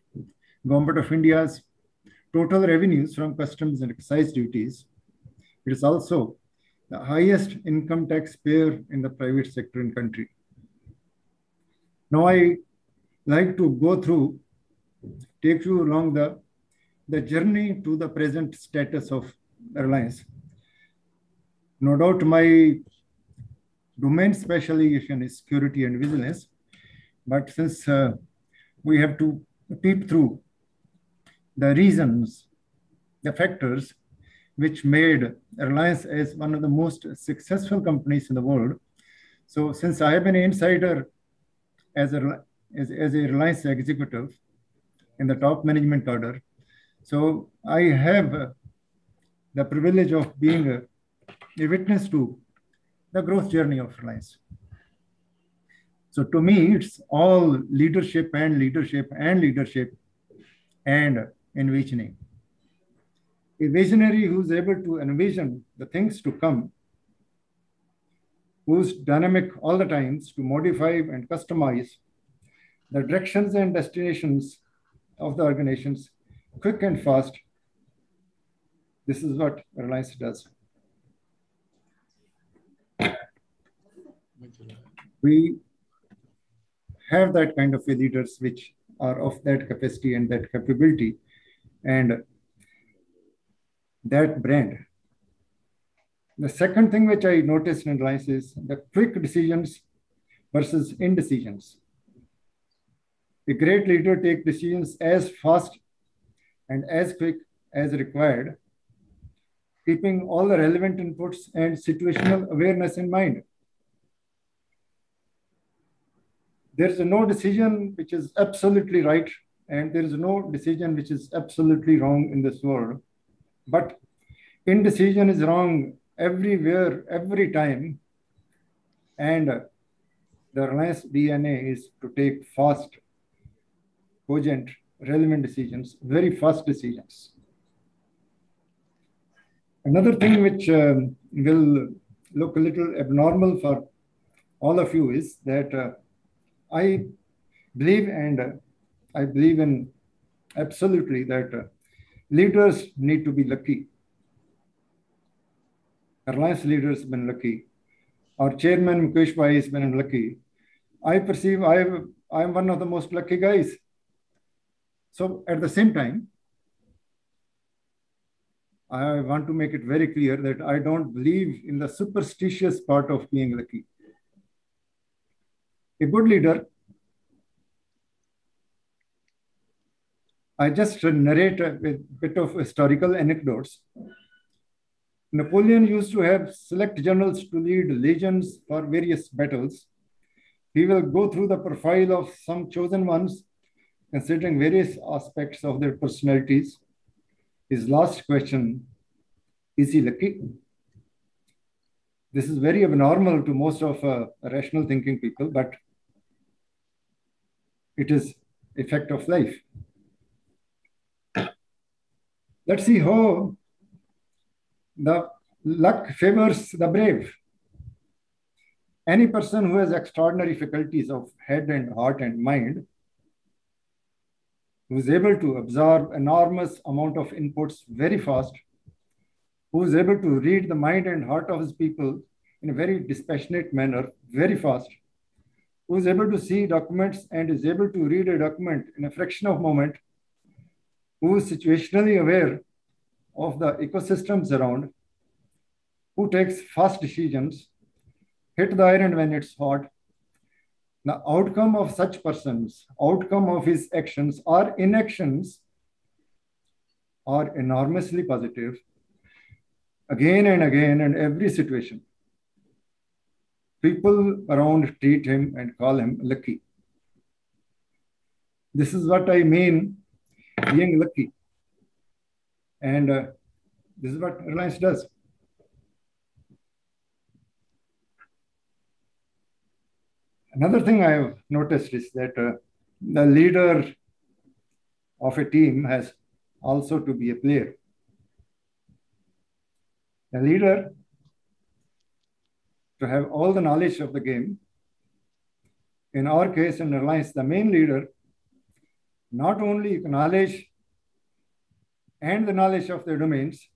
Government of India's total revenues from customs and excise duties. It is also the highest income tax payer in the private sector in country. Now I like to go through, take you along the journey to the present status of airlines. No doubt my domain specialization is security and vigilance, but since we have to peep through the reasons, the factors which made airlines as one of the most successful companies in the world. So since I have been an insider as a Reliance executive in the top management cadre, so I have the privilege of being a witness to the growth journey of Reliance. So to me, it's all leadership and leadership and leadership and envisioning. A visionary who's able to envision the things to come, who's dynamic all the times to modify and customize the directions and destinations of the organizations quick and fast. This is what Reliance does. We have that kind of leaders which are of that capacity and that capability and that brand. The second thing which I noticed in Reliance is the quick decisions versus indecisions. A great leader takes decisions as fast and as quick as required, keeping all the relevant inputs and situational awareness in mind. There's no decision which is absolutely right, and there is no decision which is absolutely wrong in this world. But indecision is wrong everywhere, every time. And the Reliance DNA is to take fast, cogent, relevant decisions, very fast decisions. Another thing which will look a little abnormal for all of you is that I believe, and I believe in absolutely that leaders need to be lucky. Reliance leaders have been lucky. Our chairman, Mukesh Bhai, has been lucky. I perceive I'm one of the most lucky guys. So at the same time, I want to make it very clear that I don't believe in the superstitious part of being lucky. A good leader, I just narrate a bit of historical anecdotes. Napoleon used to have select generals to lead legions for various battles. He will go through the profile of some chosen ones, considering various aspects of their personalities. His last question, is he lucky? This is very abnormal to most of rational thinking people, but it is effect of life. Let's see how the luck favors the brave. Any person who has extraordinary faculties of head and heart and mind, who is able to absorb enormous amount of inputs very fast, who is able to read the mind and heart of his people in a very dispassionate manner, very fast, who is able to see documents and is able to read a document in a fraction of a moment, who is situationally aware of the ecosystems around, who takes fast decisions, hit the iron when it's hot. The outcome of such persons, outcome of his actions or inactions are enormously positive again and again in every situation. People around treat him and call him lucky. This is what I mean being lucky. And this is what Reliance does. Another thing I have noticed is that the leader of a team has also to be a player. The leader, to have all the knowledge of the game. In our case, in Reliance, the main leader, not only knowledge and the knowledge of their domains,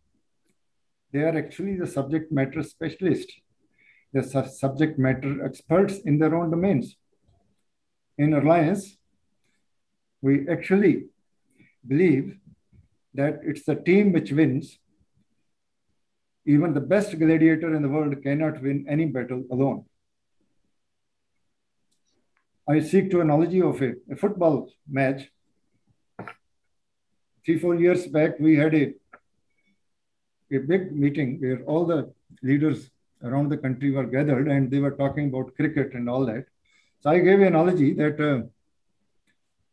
they are actually the subject matter specialists. They're subject matter experts in their own domains. In Reliance, we actually believe that it's the team which wins. Even the best gladiator in the world cannot win any battle alone. I seek to analogy of a football match. 3-4 years back, we had a big meeting where all the leaders around the country were gathered and they were talking about cricket and all that. So I gave an analogy that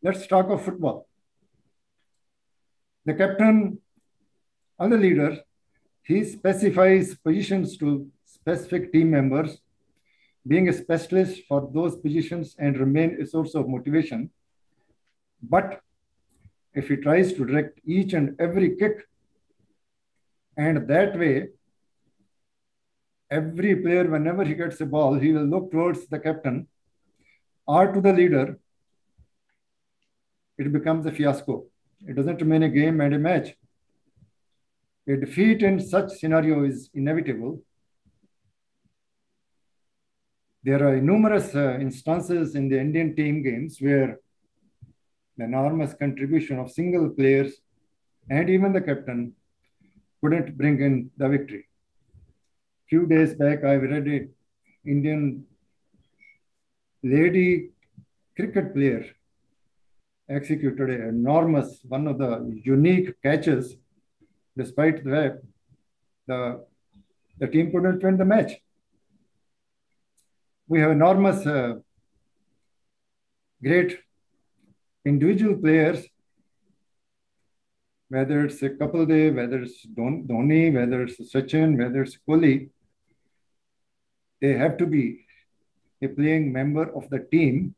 let's talk of football. The captain or the leader, he specifies positions to specific team members, being a specialist for those positions and remain a source of motivation. But if he tries to direct each and every kick, and that way, every player, whenever he gets a ball, he will look towards the captain or to the leader, it becomes a fiasco. It doesn't remain a game and a match. A defeat in such scenario is inevitable. There are numerous instances in the Indian team games where the enormous contribution of single players and even the captain couldn't bring in the victory. Few days back, I read an Indian lady cricket player executed an enormous, one of the unique catches. Despite that, the team couldn't win the match. We have enormous, great individual players, whether it's a Kapil Dev, whether it's Dhoni, whether it's Sachin, whether it's Kohli, they have to be a playing member of the team.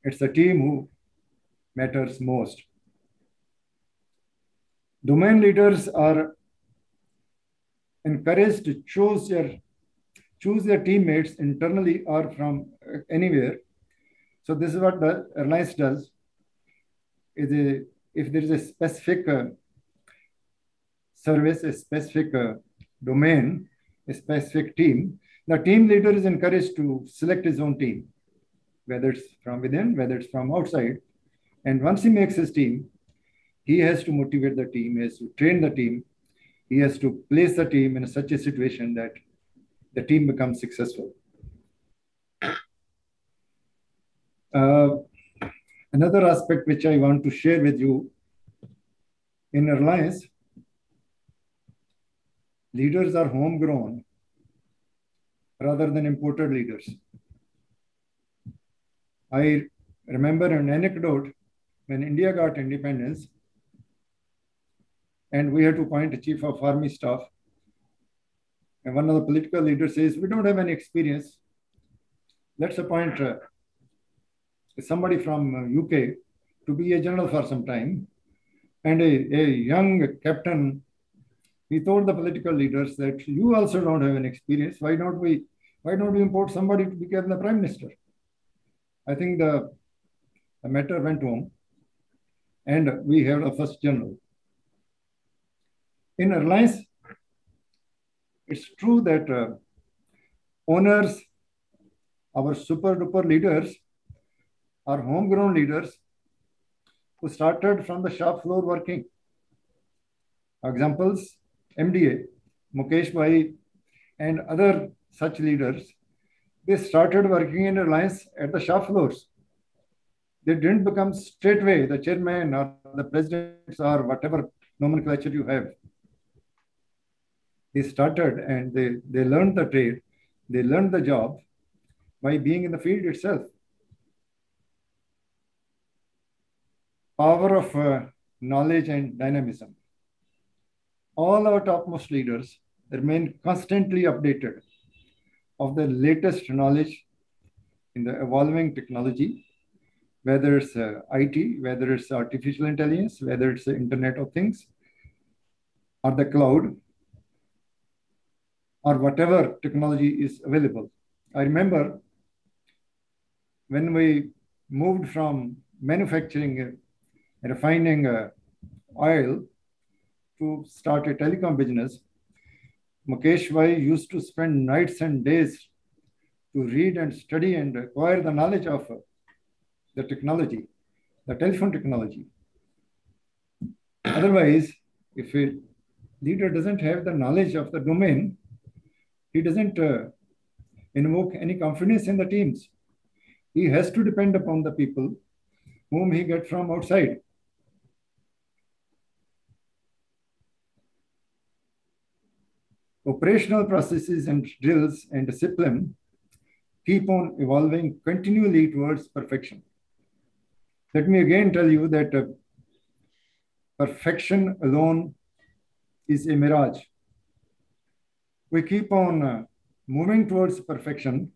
It's the team who matters most. Domain leaders are encouraged to choose their teammates internally or from anywhere. So this is what the Reliance does. If there is a specific service, a specific domain, a specific team, the team leader is encouraged to select his own team, whether it's from within, whether it's from outside. And once he makes his team, he has to motivate the team, he has to train the team, he has to place the team in such a situation that the team becomes successful. Another aspect which I want to share with you, in Reliance, leaders are homegrown rather than imported leaders. I remember an anecdote when India got independence and we had to appoint a chief of army staff. And one of the political leaders says, we don't have any experience. Let's appoint somebody from UK to be a general for some time. And a young captain, he told the political leaders that you also don't have an experience. Why don't we import somebody to become the prime minister? I think the matter went home and we have a first general. In Reliance, it's true that owners, our super duper leaders, are homegrown leaders who started from the shop floor working. Examples, MDA, Mukesh Bhai, and other such leaders, they started working in Reliance at the shop floors. They didn't become straightway the chairman or the presidents or whatever nomenclature you have. They started and they learned the trade, they learned the job by being in the field itself. Power of knowledge and dynamism. All our topmost leaders remain constantly updated of the latest knowledge in the evolving technology, whether it's IT, whether it's artificial intelligence, whether it's the Internet of Things, or the cloud, or whatever technology is available. I remember when we moved from manufacturing and refining oil to start a telecom business, Mukesh Bhai used to spend nights and days to read and study and acquire the knowledge of the technology, the telephone technology. Otherwise, if a leader doesn't have the knowledge of the domain, he doesn't invoke any confidence in the teams. He has to depend upon the people whom he gets from outside. Operational processes and drills and discipline keep on evolving continually towards perfection. Let me again tell you that perfection alone is a mirage. We keep on moving towards perfection,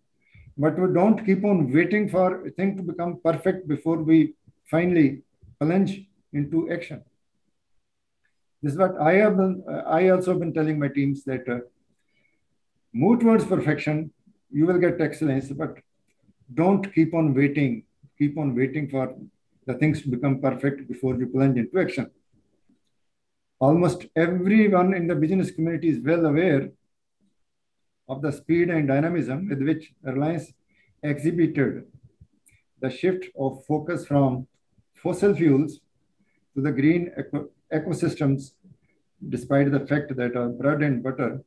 but we don't keep on waiting for a thing to become perfect before we finally plunge into action. This is what I also been telling my teams that move towards perfection, you will get excellence, but don't keep on waiting for the things to become perfect before you plunge into action. Almost everyone in the business community is well aware of the speed and dynamism with which Reliance exhibited the shift of focus from fossil fuels to the green ecosystems, despite the fact that our bread and butter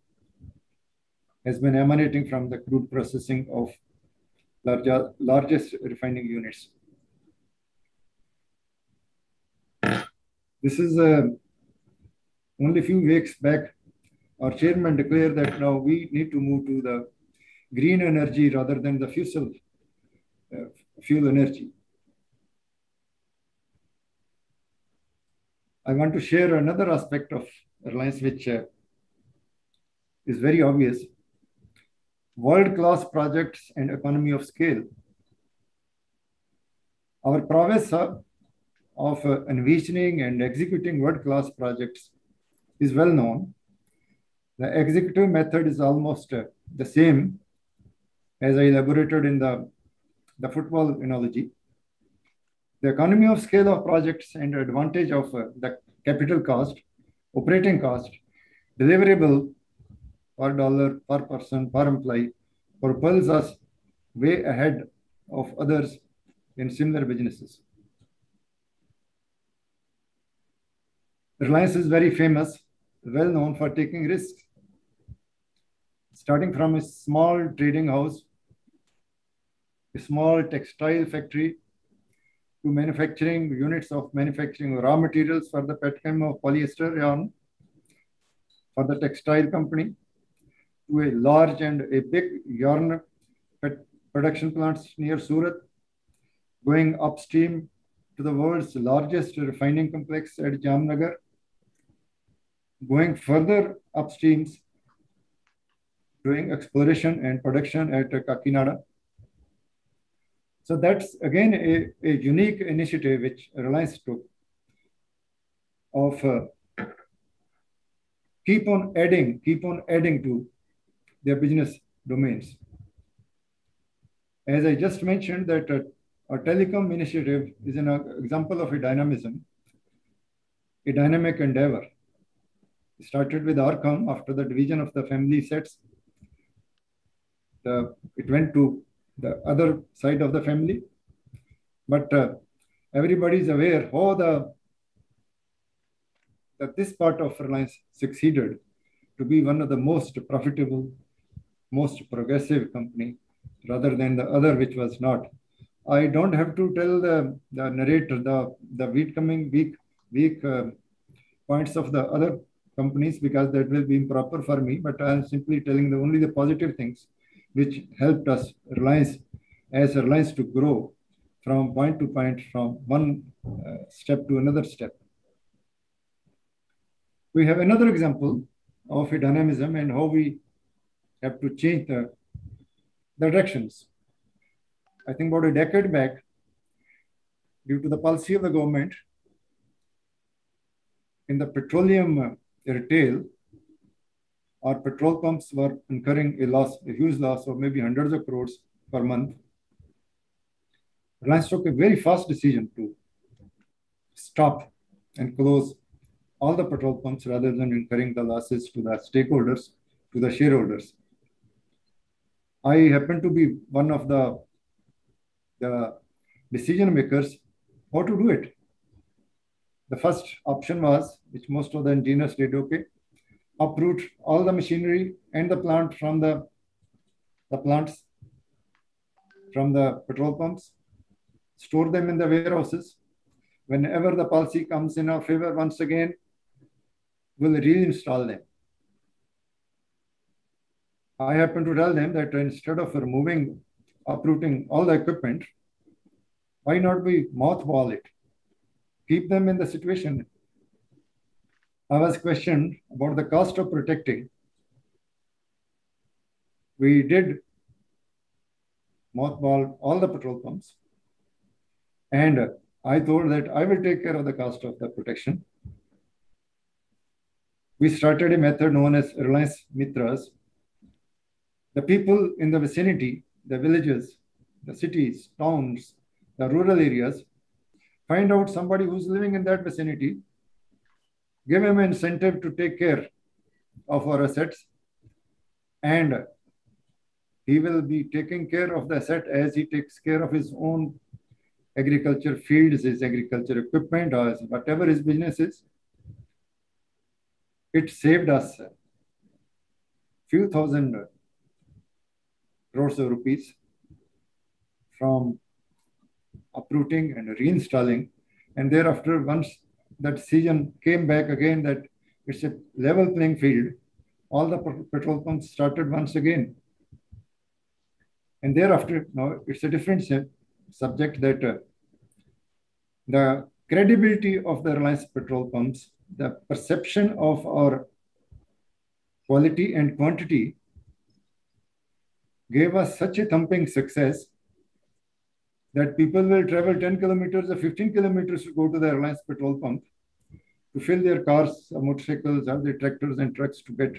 has been emanating from the crude processing of largest refining units. This is only a few weeks back, our chairman declared that now we need to move to the green energy rather than the fuel energy. I want to share another aspect of Reliance which is very obvious. World-class projects and economy of scale. Our prowess of envisioning and executing world-class projects is well known. The executive method is almost the same as I elaborated in the football analogy. The economy of scale of projects and advantage of the capital cost, operating cost, deliverable per dollar, per person, per employee, propels us way ahead of others in similar businesses. Reliance is very famous, well known for taking risks. Starting from a small trading house, a small textile factory, to manufacturing units of manufacturing raw materials for the petchem of polyester yarn for the textile company, to a large and a big yarn production plants near Surat, going upstream to the world's largest refining complex at Jamnagar, going further upstreams, doing exploration and production at Kakinada. So that's again a unique initiative which Reliance took of keep on adding to their business domains. As I just mentioned, that our telecom initiative is an example of a dynamism, a dynamic endeavor. It started with Arcom after the division of the family sets. It went to the other side of the family, but everybody is aware how that this part of Reliance succeeded to be one of the most profitable, most progressive company, rather than the other which was not. I don't have to tell the narrator the weak points of the other companies, because that will be improper for me, but I am simply telling only the positive things which helped us Reliance to grow from point to point, from one step to another step. We have another example of a dynamism and how we have to change the directions. I think about a decade back, due to the policy of the government in the petroleum retail, our petrol pumps were incurring a huge loss of maybe hundreds of crores per month. Reliance took a very fast decision to stop and close all the petrol pumps rather than incurring the losses to the stakeholders, to the shareholders. I happen to be one of the decision makers how to do it. The first option was, which most of the engineers did, okay, uproot all the machinery and the plant from the plants, from the petrol pumps, store them in the warehouses. Whenever the policy comes in our favor, once again, we'll reinstall them. I happen to tell them that instead of uprooting all the equipment, why not we mothball it? Keep them in the situation. I was questioned about the cost of protecting. We did mothball all the petrol pumps, and I told that I will take care of the cost of the protection. We started a method known as Reliance Mitras. The people in the vicinity, the villages, the cities, towns, the rural areas, find out somebody who's living in that vicinity, give him an incentive to take care of our assets, and he will be taking care of the asset as he takes care of his own agriculture fields, his agriculture equipment, or whatever his business is. It saved us a few thousand crores of rupees from uprooting and reinstalling. And thereafter, once that decision came back again that it's a level playing field, all the petrol pumps started once again. And thereafter, now it's a different subject, that the credibility of the Reliance petrol pumps, the perception of our quality and quantity gave us such a thumping success that people will travel 10 kilometers or 15 kilometers to go to the Reliance petrol pump to fill their cars, or motorcycles, or their tractors and trucks to get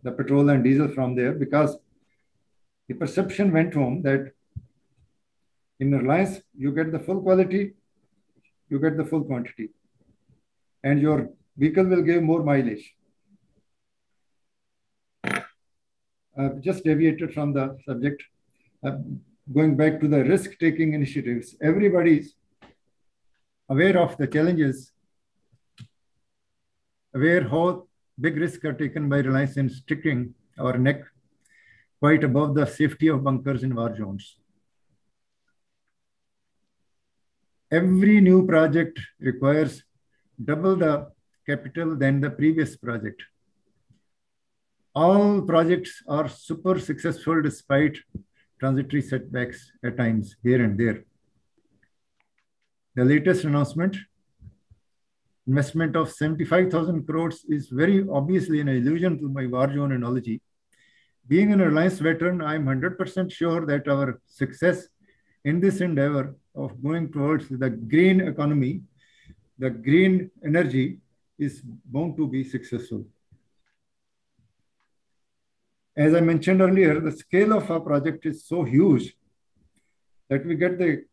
the petrol and diesel from there, because the perception went home that in Reliance, you get the full quality, you get the full quantity, and your vehicle will give more mileage. I've just deviated from the subject. Going back to the risk-taking initiatives, everybody's aware of the challenges, aware how big risks are taken by Reliance in sticking our neck quite above the safety of bunkers in war zones. Every new project requires double the capital than the previous project. All projects are super successful despite transitory setbacks at times here and there. The latest announcement, investment of 75,000 crores, is very obviously an allusion to my war zone analogy. Being an Reliance veteran, I'm 100% sure that our success in this endeavor of going towards the green economy, the green energy, is bound to be successful. As I mentioned earlier, the scale of our project is so huge that we get the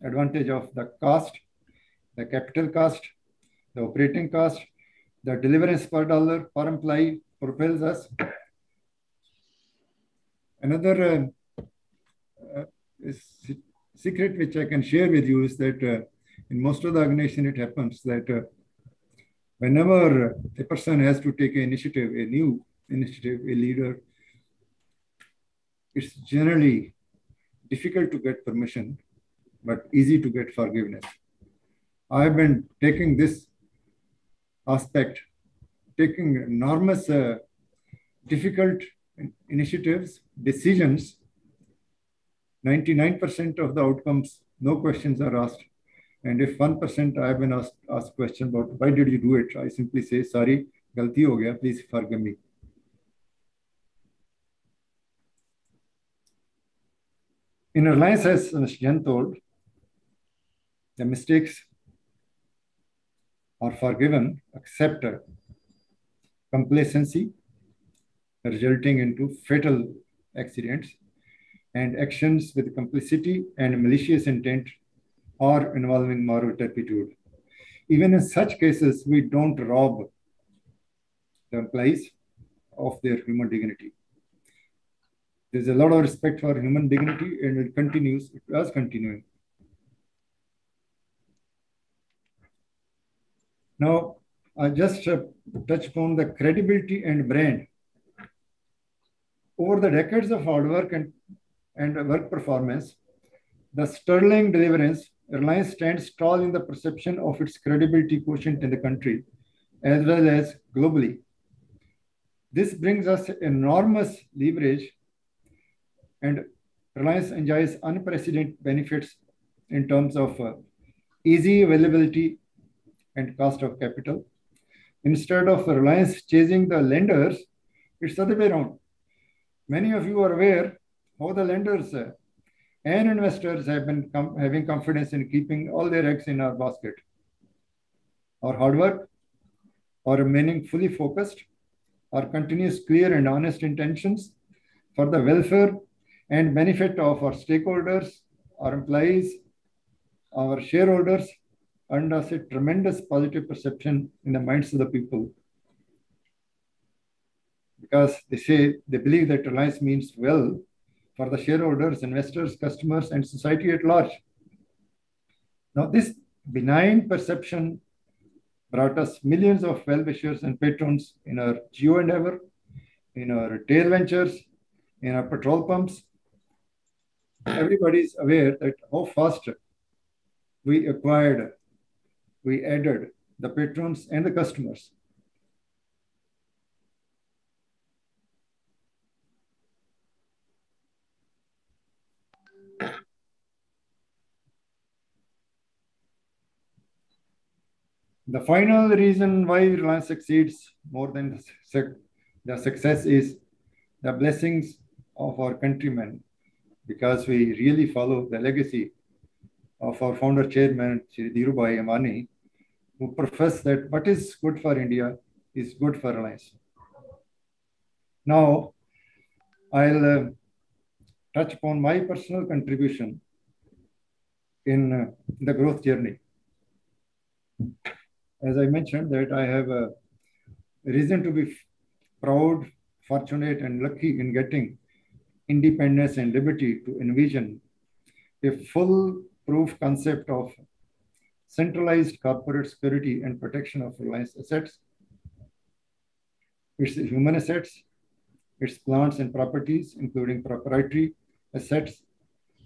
advantage of the cost, the capital cost, the operating cost, the deliverance per dollar per employee propels us. Another secret which I can share with you is that in most of the organization, it happens that whenever a person has to take an initiative, a new initiative, a leader, it's generally difficult to get permission, but easy to get forgiveness. I've been taking this aspect, taking enormous difficult initiatives, decisions. 99% of the outcomes, no questions are asked. And if 1% I've been asked question about why did you do it, I simply say, sorry, galti ho gaya, please forgive me. In Reliance, as Mr. Jen told, the mistakes are forgiven except complacency resulting into fatal accidents and actions with complicity and malicious intent or involving moral turpitude. Even in such cases, we don't rob the employees of their human dignity. There's a lot of respect for human dignity, and it continues, it was continuing. Now, I just touch upon the credibility and brand. Over the decades of hard work and work performance, the sterling deliverance, Reliance stands tall in the perception of its credibility quotient in the country, as well as globally. This brings us enormous leverage, and Reliance enjoys unprecedented benefits in terms of easy availability and cost of capital. Instead of Reliance chasing the lenders, it's the other way around. Many of you are aware how the lenders and investors have been having confidence in keeping all their eggs in our basket. Our hard work, our remaining fully focused, our continuous clear and honest intentions for the welfare and benefit of our stakeholders, our employees, our shareholders, earned us a tremendous positive perception in the minds of the people. Because they believe that Reliance means well for the shareholders, investors, customers, and society at large. Now, this benign perception brought us millions of well-wishers and patrons in our geo endeavor, in our retail ventures, in our petrol pumps. Everybody is aware that how fast we added the patrons and the customers. The final reason why Reliance succeeds more than the success is the blessings of our countrymen, because we really follow the legacy of our founder chairman, Shri Dhirubhai Ambani, who professed that what is good for India is good for Reliance. Now, I'll touch upon my personal contribution in the growth journey. As I mentioned, that I have a reason to be proud, fortunate, and lucky in getting independence and liberty to envision a foolproof concept of centralized corporate security and protection of Reliance assets, its human assets, its plants and properties, including proprietary assets,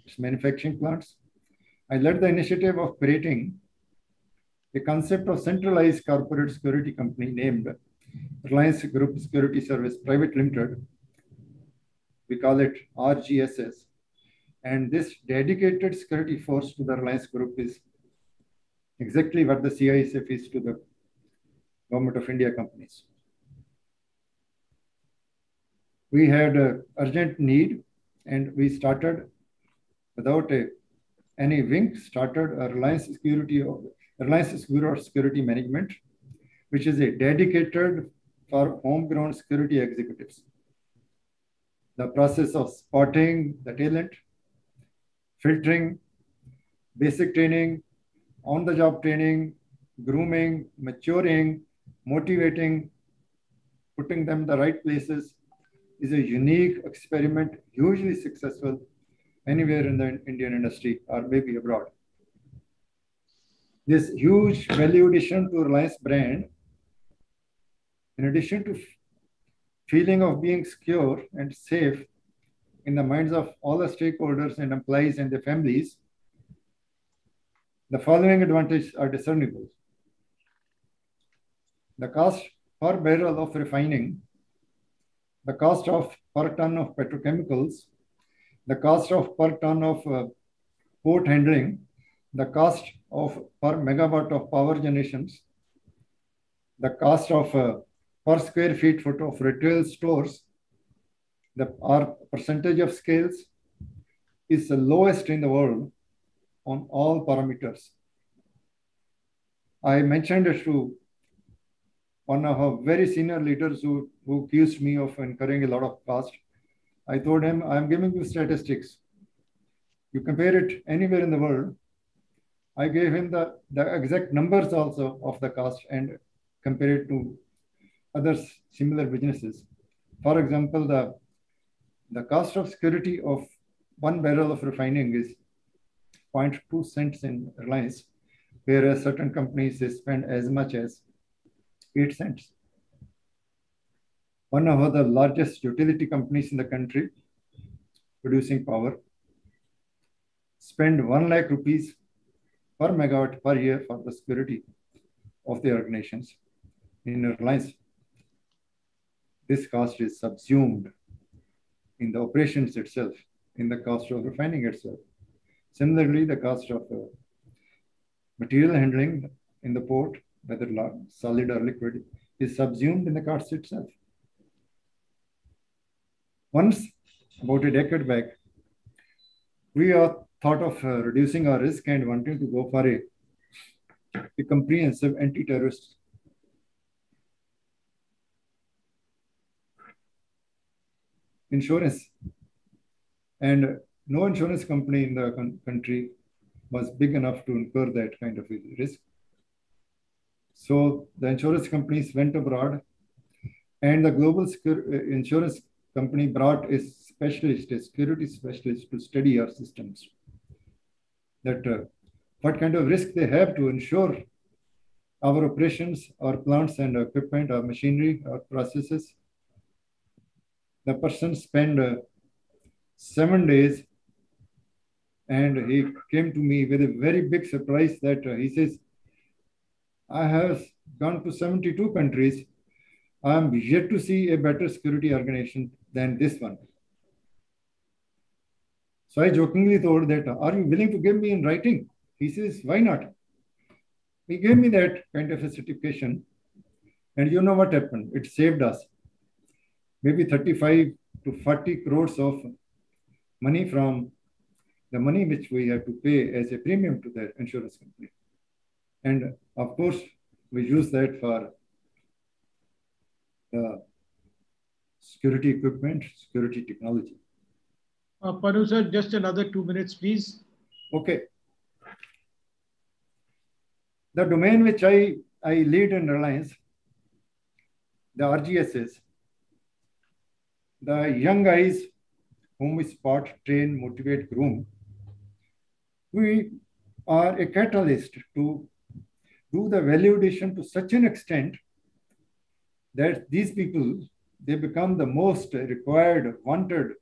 its manufacturing plants. I led the initiative of creating a concept of centralized corporate security company named Reliance Group Security Service Private Limited. We call it RGSS. And this dedicated security force to the Reliance Group is exactly what the CISF is to the Government of India companies. We had an urgent need, and we started without any wink, started a Reliance Security Management, which is a dedicated for homegrown security executives. The process of spotting the talent, filtering, basic training, on-the-job training, grooming, maturing, motivating, putting them in the right places is a unique experiment, hugely successful anywhere in the Indian industry or maybe abroad. This huge value addition to Reliance brand, in addition to feeling of being secure and safe in the minds of all the stakeholders and employees and their families, the following advantages are discernible. The cost per barrel of refining, the cost of per ton of petrochemicals, the cost of per ton of port handling, the cost of per megawatt of power generations, the cost of per square foot of retail stores, our percentage of scales is the lowest in the world on all parameters. I mentioned it to one of our very senior leaders who accused me of incurring a lot of cost. I told him, I'm giving you statistics. You compare it anywhere in the world. I gave him the exact numbers also of the cost and compare it to other similar businesses. For example, the cost of security of 1 barrel of refining is 0.2 cents in Reliance, whereas certain companies they spend as much as 8 cents. One of the largest utility companies in the country producing power spend 1 lakh rupees per megawatt per year for the security of the organizations. In Reliance, this cost is subsumed in the operations itself, in the cost of refining itself. Similarly, the cost of material handling in the port, whether solid or liquid, is subsumed in the cost itself. Once, about a decade back, we thought of reducing our risk and wanting to go for a comprehensive anti-terrorist insurance. And no insurance company in the country was big enough to incur that kind of risk. So the insurance companies went abroad, and the global insurance company brought a specialist, a security specialist, to study our systems. That what kind of risk they have to ensure our operations, our plants and equipment, our machinery, our processes. The person spent 7 days, and he came to me with a very big surprise that he says, I have gone to 72 countries. I am yet to see a better security organization than this one. So I jokingly told that, are you willing to give me in writing? He says, why not? He gave me that kind of a certification. And you know what happened? It saved us maybe 35 to 40 crores of money from the money which we have to pay as a premium to the insurance company. And of course, we use that for the security equipment, security technology. Panu sir, just another 2 minutes, please. Okay. The domain which I lead in Reliance, the RGSs, the young guys whom we spot, train, motivate, groom, we are a catalyst to do the value addition to such an extent that these people, they become the most required, wanted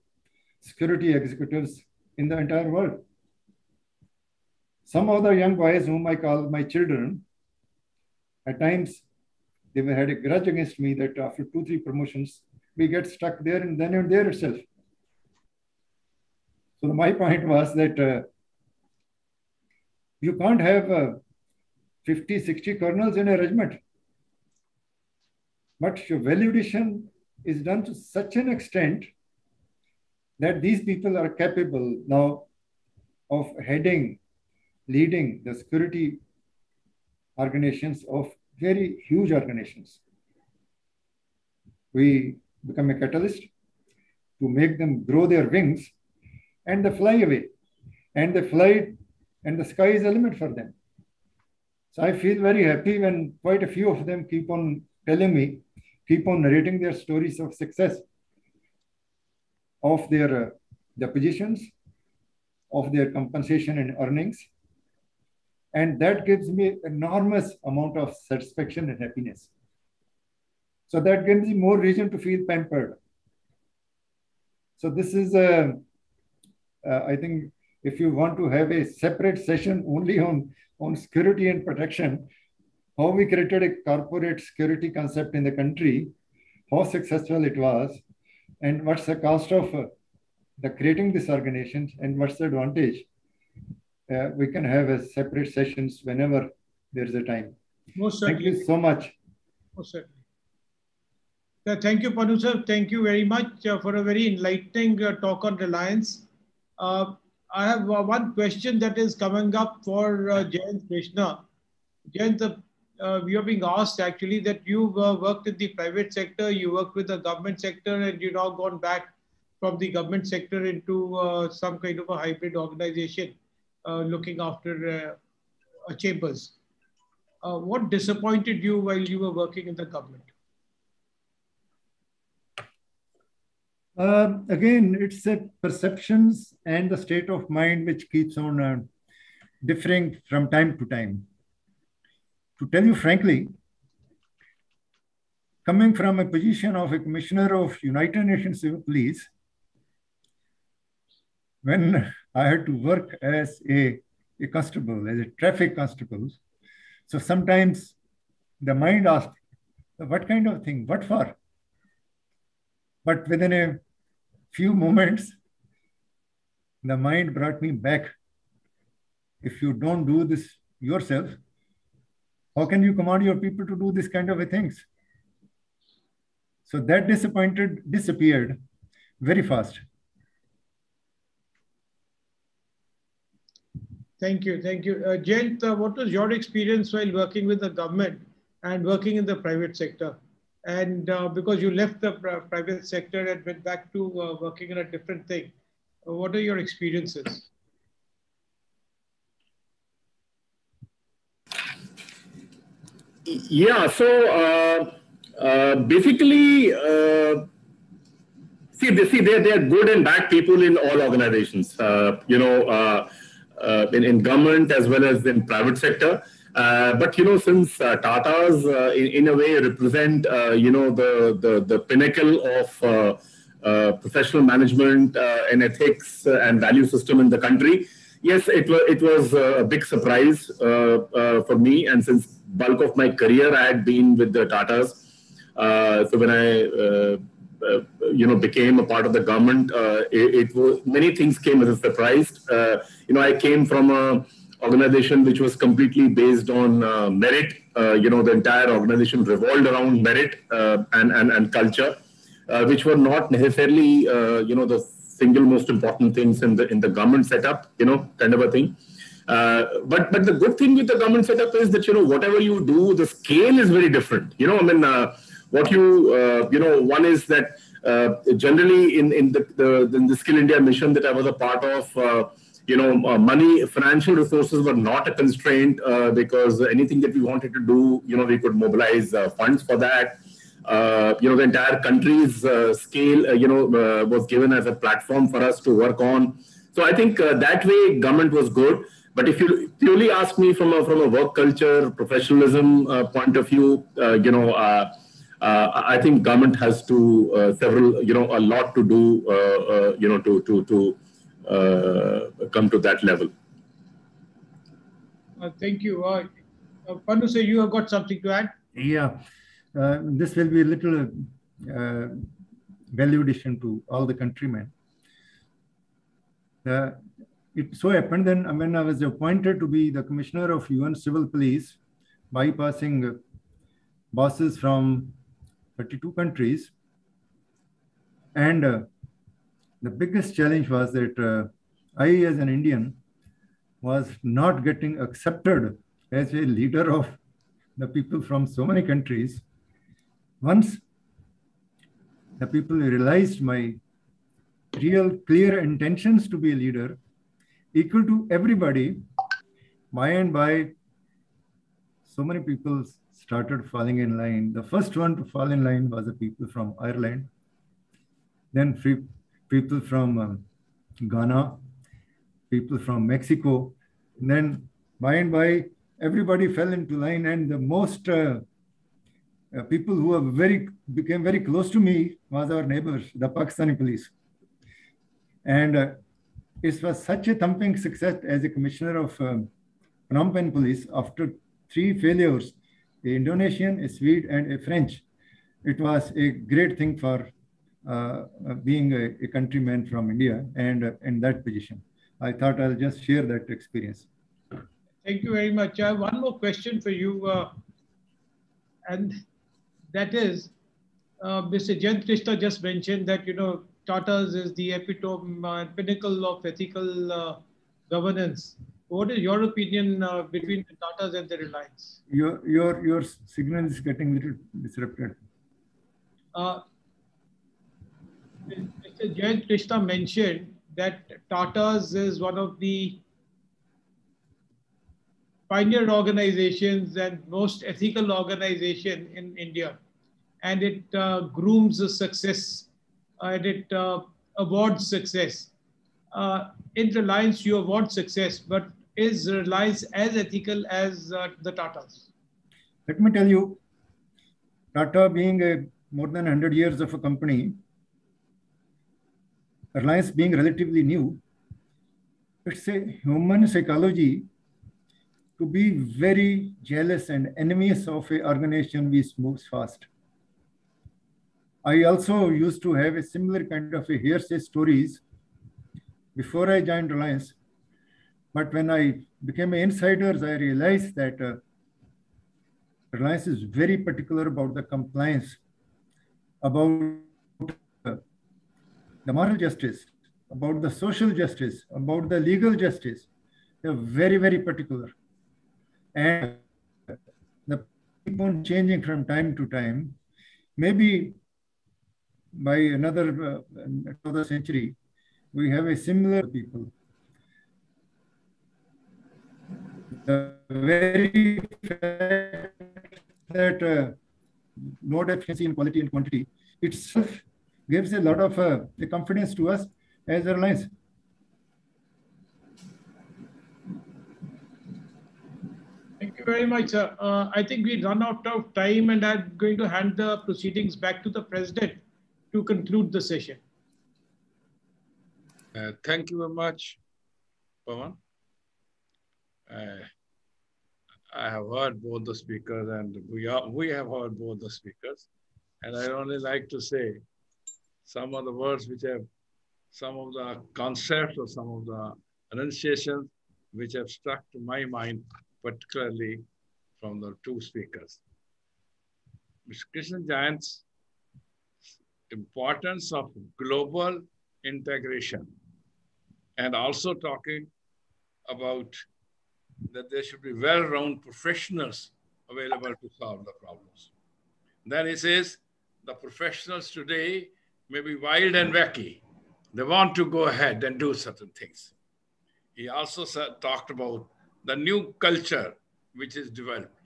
security executives in the entire world. Some of the young boys whom I call my children, at times they had a grudge against me that after 2-3 promotions, we get stuck there and then and there itself. So my point was that you can't have 50, 60 colonels in a regiment. But value addition is done to such an extent that these people are capable now of leading the security organizations of very huge organizations. We become a catalyst to make them grow their wings and they fly away. And they fly, and the sky is a limit for them. So I feel very happy when quite a few of them keep on telling me, keep on narrating their stories of success of their positions, of their compensation and earnings. And that gives me enormous amount of satisfaction and happiness. So that gives me more reason to feel pampered. So this is, I think, if you want to have a separate session only on security and protection, how we created a corporate security concept in the country, how successful it was, and what's the cost of the creating this organization, and what's the advantage. We can have a separate sessions whenever there's a time. Most certainly. Thank you so much. Most certainly. Thank you, Panu sir. Thank you very much for a very enlightening talk on Reliance. I have one question that is coming up for Jayant Krishna. Jayant, we are being asked actually that you've worked in the private sector, you worked with the government sector, and you've now gone back from the government sector into some kind of a hybrid organization looking after chambers. What disappointed you while you were working in the government? Again, it's the perceptions and the state of mind which keeps on differing from time to time. To tell you frankly, coming from a position of a commissioner of United Nations Civil Police, when I had to work as a constable, as a traffic constable, so sometimes the mind asked, what kind of thing, what for? But within a few moments, the mind brought me back. If you don't do this yourself, how can you command your people to do this kind of things? So that disappeared very fast. Thank you. Thank you. Jayant, what was your experience while working with the government and working in the private sector? And because you left the private sector and went back to working on a different thing, what are your experiences? Yeah, so basically, there are good and bad people in all organizations, in government as well as in private sector. But since Tatas in a way represent the pinnacle of professional management and ethics and value system in the country, yes, it was a big surprise for me. And since bulk of my career I had been with the Tatas, so when I became a part of the government, it was many things came as a surprise. I came from a organization which was completely based on merit. The entire organization revolved around merit and culture, which were not necessarily the single most important things in the government setup, kind of a thing. But the good thing with the government setup is that whatever you do, the scale is very different. What one is that generally in the Skill India mission that I was a part of. Financial resources were not a constraint because anything that we wanted to do, we could mobilize funds for that. The entire country's scale, was given as a platform for us to work on. So I think that way government was good. But if you purely ask me from a work culture, professionalism point of view, I think government has to a lot to do, to come to that level. Thank you. Panu sir, you have got something to add? Yeah, this will be a little value addition to all the countrymen. It so happened then when I was appointed to be the commissioner of UN Civil Police, bypassing bosses from 32 countries. And the biggest challenge was that I, as an Indian, was not getting accepted as a leader of the people from so many countries. Once the people realized my real clear intentions to be a leader, equal to everybody, by and by, so many people started falling in line. The first one to fall in line was the people from Ireland, then people from Ghana, people from Mexico. And then by and by, everybody fell into line, and the most people who became very close to me was our neighbors, the Pakistani police. And it was such a thumping success as a commissioner of Phnom Penh police. After 3 failures, a Indonesian, a Swede, and a French, it was a great thing for being a countryman from India and in that position. I thought I'll just share that experience. Thank you very much. I have one more question for you, and that is, Mr. Jayant Krishna just mentioned that, Tata's is the epitome and pinnacle of ethical governance. What is your opinion between the Tatas and the Reliance? Your signal is getting a little disrupted. Mr. Jayant Krishna mentioned that Tata's is one of the pioneer organizations and most ethical organization in India. And it grooms the success and it awards success. In Reliance, you award success, but is Reliance as ethical as the Tatas? Let me tell you, Tata being a more than 100 years of a company, Reliance being relatively new, it's a human psychology to be very jealous and envious of an organization which moves fast. I also used to have a similar kind of a hearsay stories before I joined Reliance. But when I became an insider, I realized that Reliance is very particular about the compliance, about the moral justice, about the social justice, about the legal justice. They're very, very particular. And the keep on changing from time to time. Maybe by another century, we have a similar people. The very fact that no deficiency in quality and quantity itself gives a lot of confidence to us as airlines. Thank you very much, sir. I think we run out of time, and I'm going to hand the proceedings back to the President to conclude the session. Thank you very much, Pawan. I have heard both the speakers, and we have heard both the speakers. And I'd only like to say some of the words which have, some of the concepts or some of the enunciations which have struck to my mind, particularly from the 2 speakers. Mr. Krishna Jayant's importance of global integration, and also talking about that there should be well-rounded professionals available to solve the problems. Then he says, the professionals today may be wild and wacky. They want to go ahead and do certain things. He also talked about the new culture which is developed.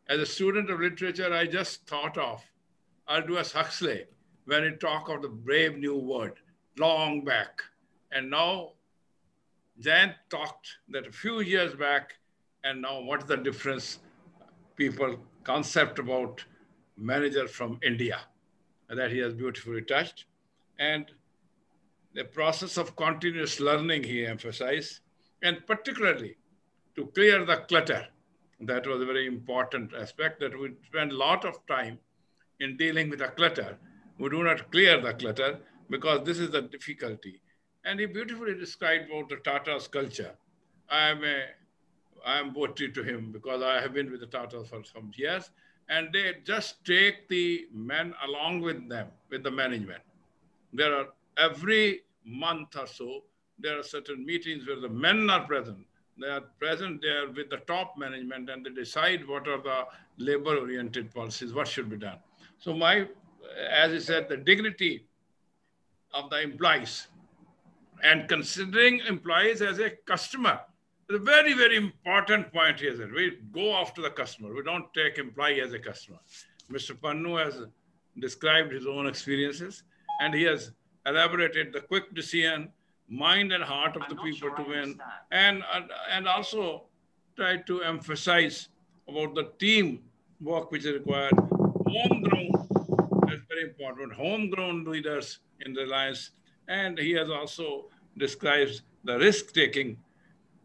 As a student of literature, I just thought of Aldous Huxley when he talked of the brave new world long back. And now Jayant talked that a few years back, and now what's the difference? People concept about manager from India that he has beautifully touched. And the process of continuous learning he emphasized, and particularly to clear the clutter. That was a very important aspect, that we spend a lot of time in dealing with the clutter. We do not clear the clutter because this is the difficulty. And he beautifully described about the Tata's culture. I am voted to him because I have been with the Tatas for some years, and they just take the men along with them, with the management. There are every month or so, there are certain meetings where the men are present. They are present there with the top management and they decide what are the labor-oriented policies, what should be done. So as I said, the dignity of the employees and considering employees as a customer is a very, very important point here. That we go after the customer. We don't take employee as a customer. Mr. Pannu has described his own experiences and he has elaborated the quick decision, mind and heart of the people to win, and also tried to emphasize about the team work which is required. Homegrown, that's very important. Homegrown leaders in Reliance, and he has also described the risk-taking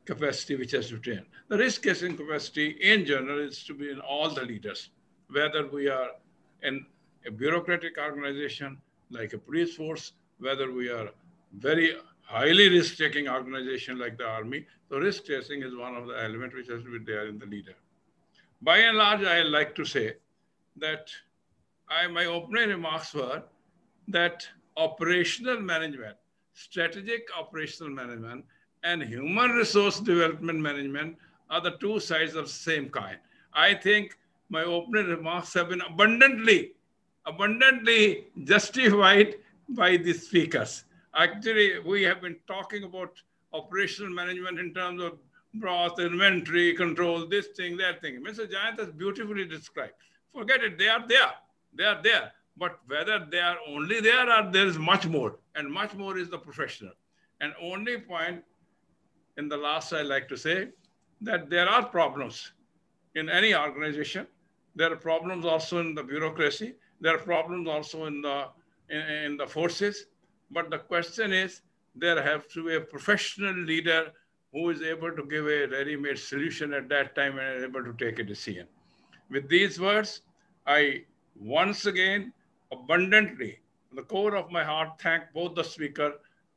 capacity which has to train. The risk-taking capacity in general is to be in all the leaders, whether we are in a bureaucratic organization like a police force, whether we are very highly risk-taking organization like the army. So risk-taking is one of the elements which has to be there in the leader. By and large, I like to say that my opening remarks were that operational management, strategic operational management, and human resource development management are the two sides of the same coin. I think my opening remarks have been abundantly justified by the speakers. Actually, we have been talking about operational management in terms of broth, inventory, control, this thing, that thing. Mr. Jayant has beautifully described. Forget it, they are there. They are there. But whether they are only there or there is much more, and much more is the professional. And only point in the last I like to say that there are problems in any organization. There are problems also in the bureaucracy. There are problems also in the forces. But the question is, there has to be a professional leader who is able to give a ready-made solution at that time and is able to take a decision. With these words, I once again abundantly, from the core of my heart, thank both the speaker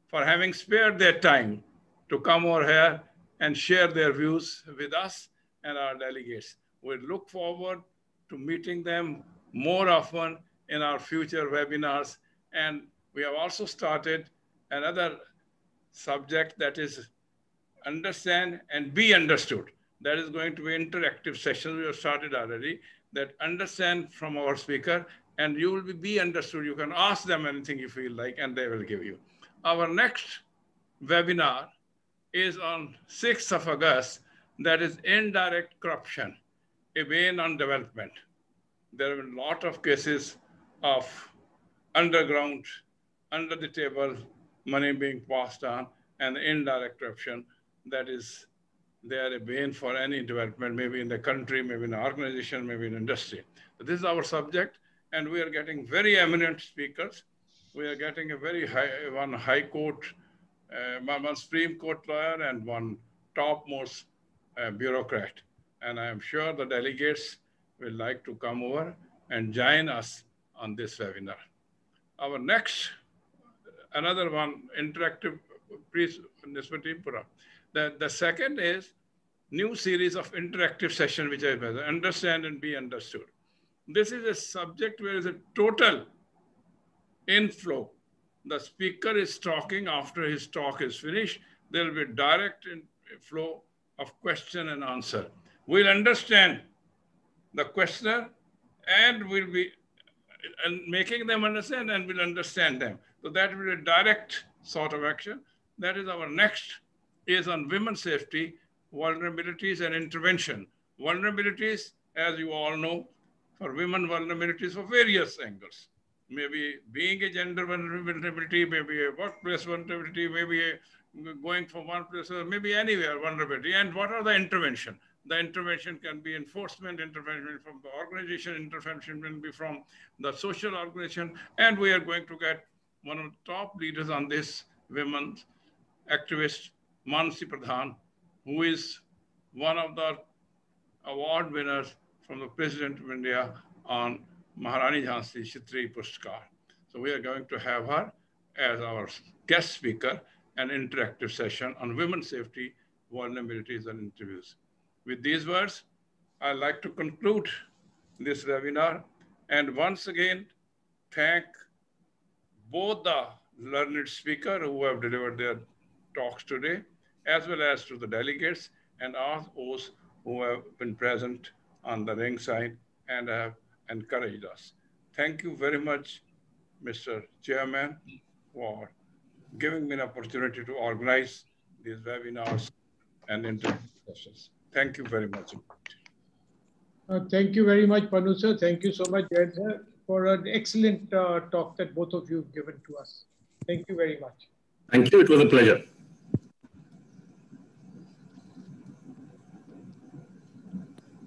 for having spared their time to come over here and share their views with us and our delegates. We look forward to meeting them more often in our future webinars. And we have also started another subject that is understand and be understood. That is going to be interactive sessions. We have started already. That understand from our speaker, and you will be understood. You can ask them anything you feel like, and they will give you. Our next webinar is on 6th of August. That is indirect corruption, a ban on development. There have been a lot of cases of underground, under the table money being passed on, and indirect corruption that is there a bane for any development, maybe in the country, maybe in an organization, maybe in industry. So this is our subject, and we are getting very eminent speakers. We are getting a one high court, one Supreme Court lawyer, and one topmost bureaucrat. And I am sure the delegates will like to come over and join us on this webinar. Our next, another one, interactive, please, the second is new series of interactive session, which I understand and be understood. This is a subject where there is a total inflow. The speaker is talking. After his talk is finished, there will be direct flow of question and answer. We'll understand the questioner and we'll be making them understand, and we'll understand them. So that will be a direct sort of action. That is our next is on women's safety, vulnerabilities and intervention. Vulnerabilities, as you all know, for women vulnerabilities for various angles. Maybe being a gender vulnerability, maybe a workplace vulnerability, maybe going from one place, or maybe anywhere vulnerability. And what are the intervention? The intervention can be enforcement intervention from the organization, intervention can be from the social organization. And we are going to get one of the top leaders on this, women's activist, Mansi Pradhan, who is one of the award winners from the President of India on Maharani Jhansi Kshatriya Puruskar. So we are going to have her as our guest speaker, an interactive session on women's safety, vulnerabilities, and interviews. With these words, I'd like to conclude this webinar and once again thank both the learned speakers who have delivered their talks today, as well as to the delegates and all those who have been present on the ringside and have encouraged us. Thank you very much, Mr. Chairman, for giving me an opportunity to organize these webinars and interview sessions. Thank you very much. Thank you very much, Panu sir. Thank you so much, Jayant sir, for an excellent talk that both of you have given to us. Thank you very much. Thank you. It was a pleasure.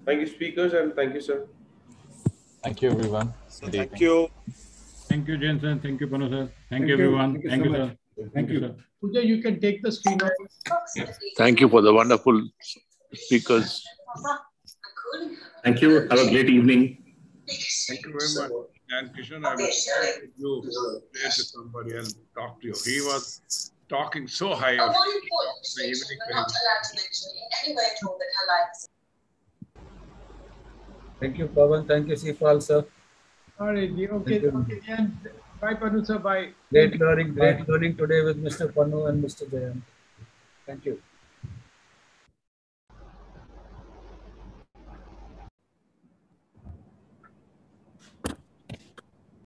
Thank you, speakers, and thank you, sir. Thank you, everyone. Thank you. Thank you, Jain sir. Thank you, Panu sir. Thank you, everyone. Thank you so much. Sir. Thank you. Sir. Pooja, you can take the screen off. Thank you for the wonderful speakers. Thank you. Have a great evening. Thank you very much. And Kishan, I wish you play to somebody and talk to you. He was talking so high of the evening. Thank you, Pawan. Thank you, Sifal, sir. All right, okay. And bye, Panu sir. Bye. Great learning today with Mr. Panu and Mr. Jayant. Thank you.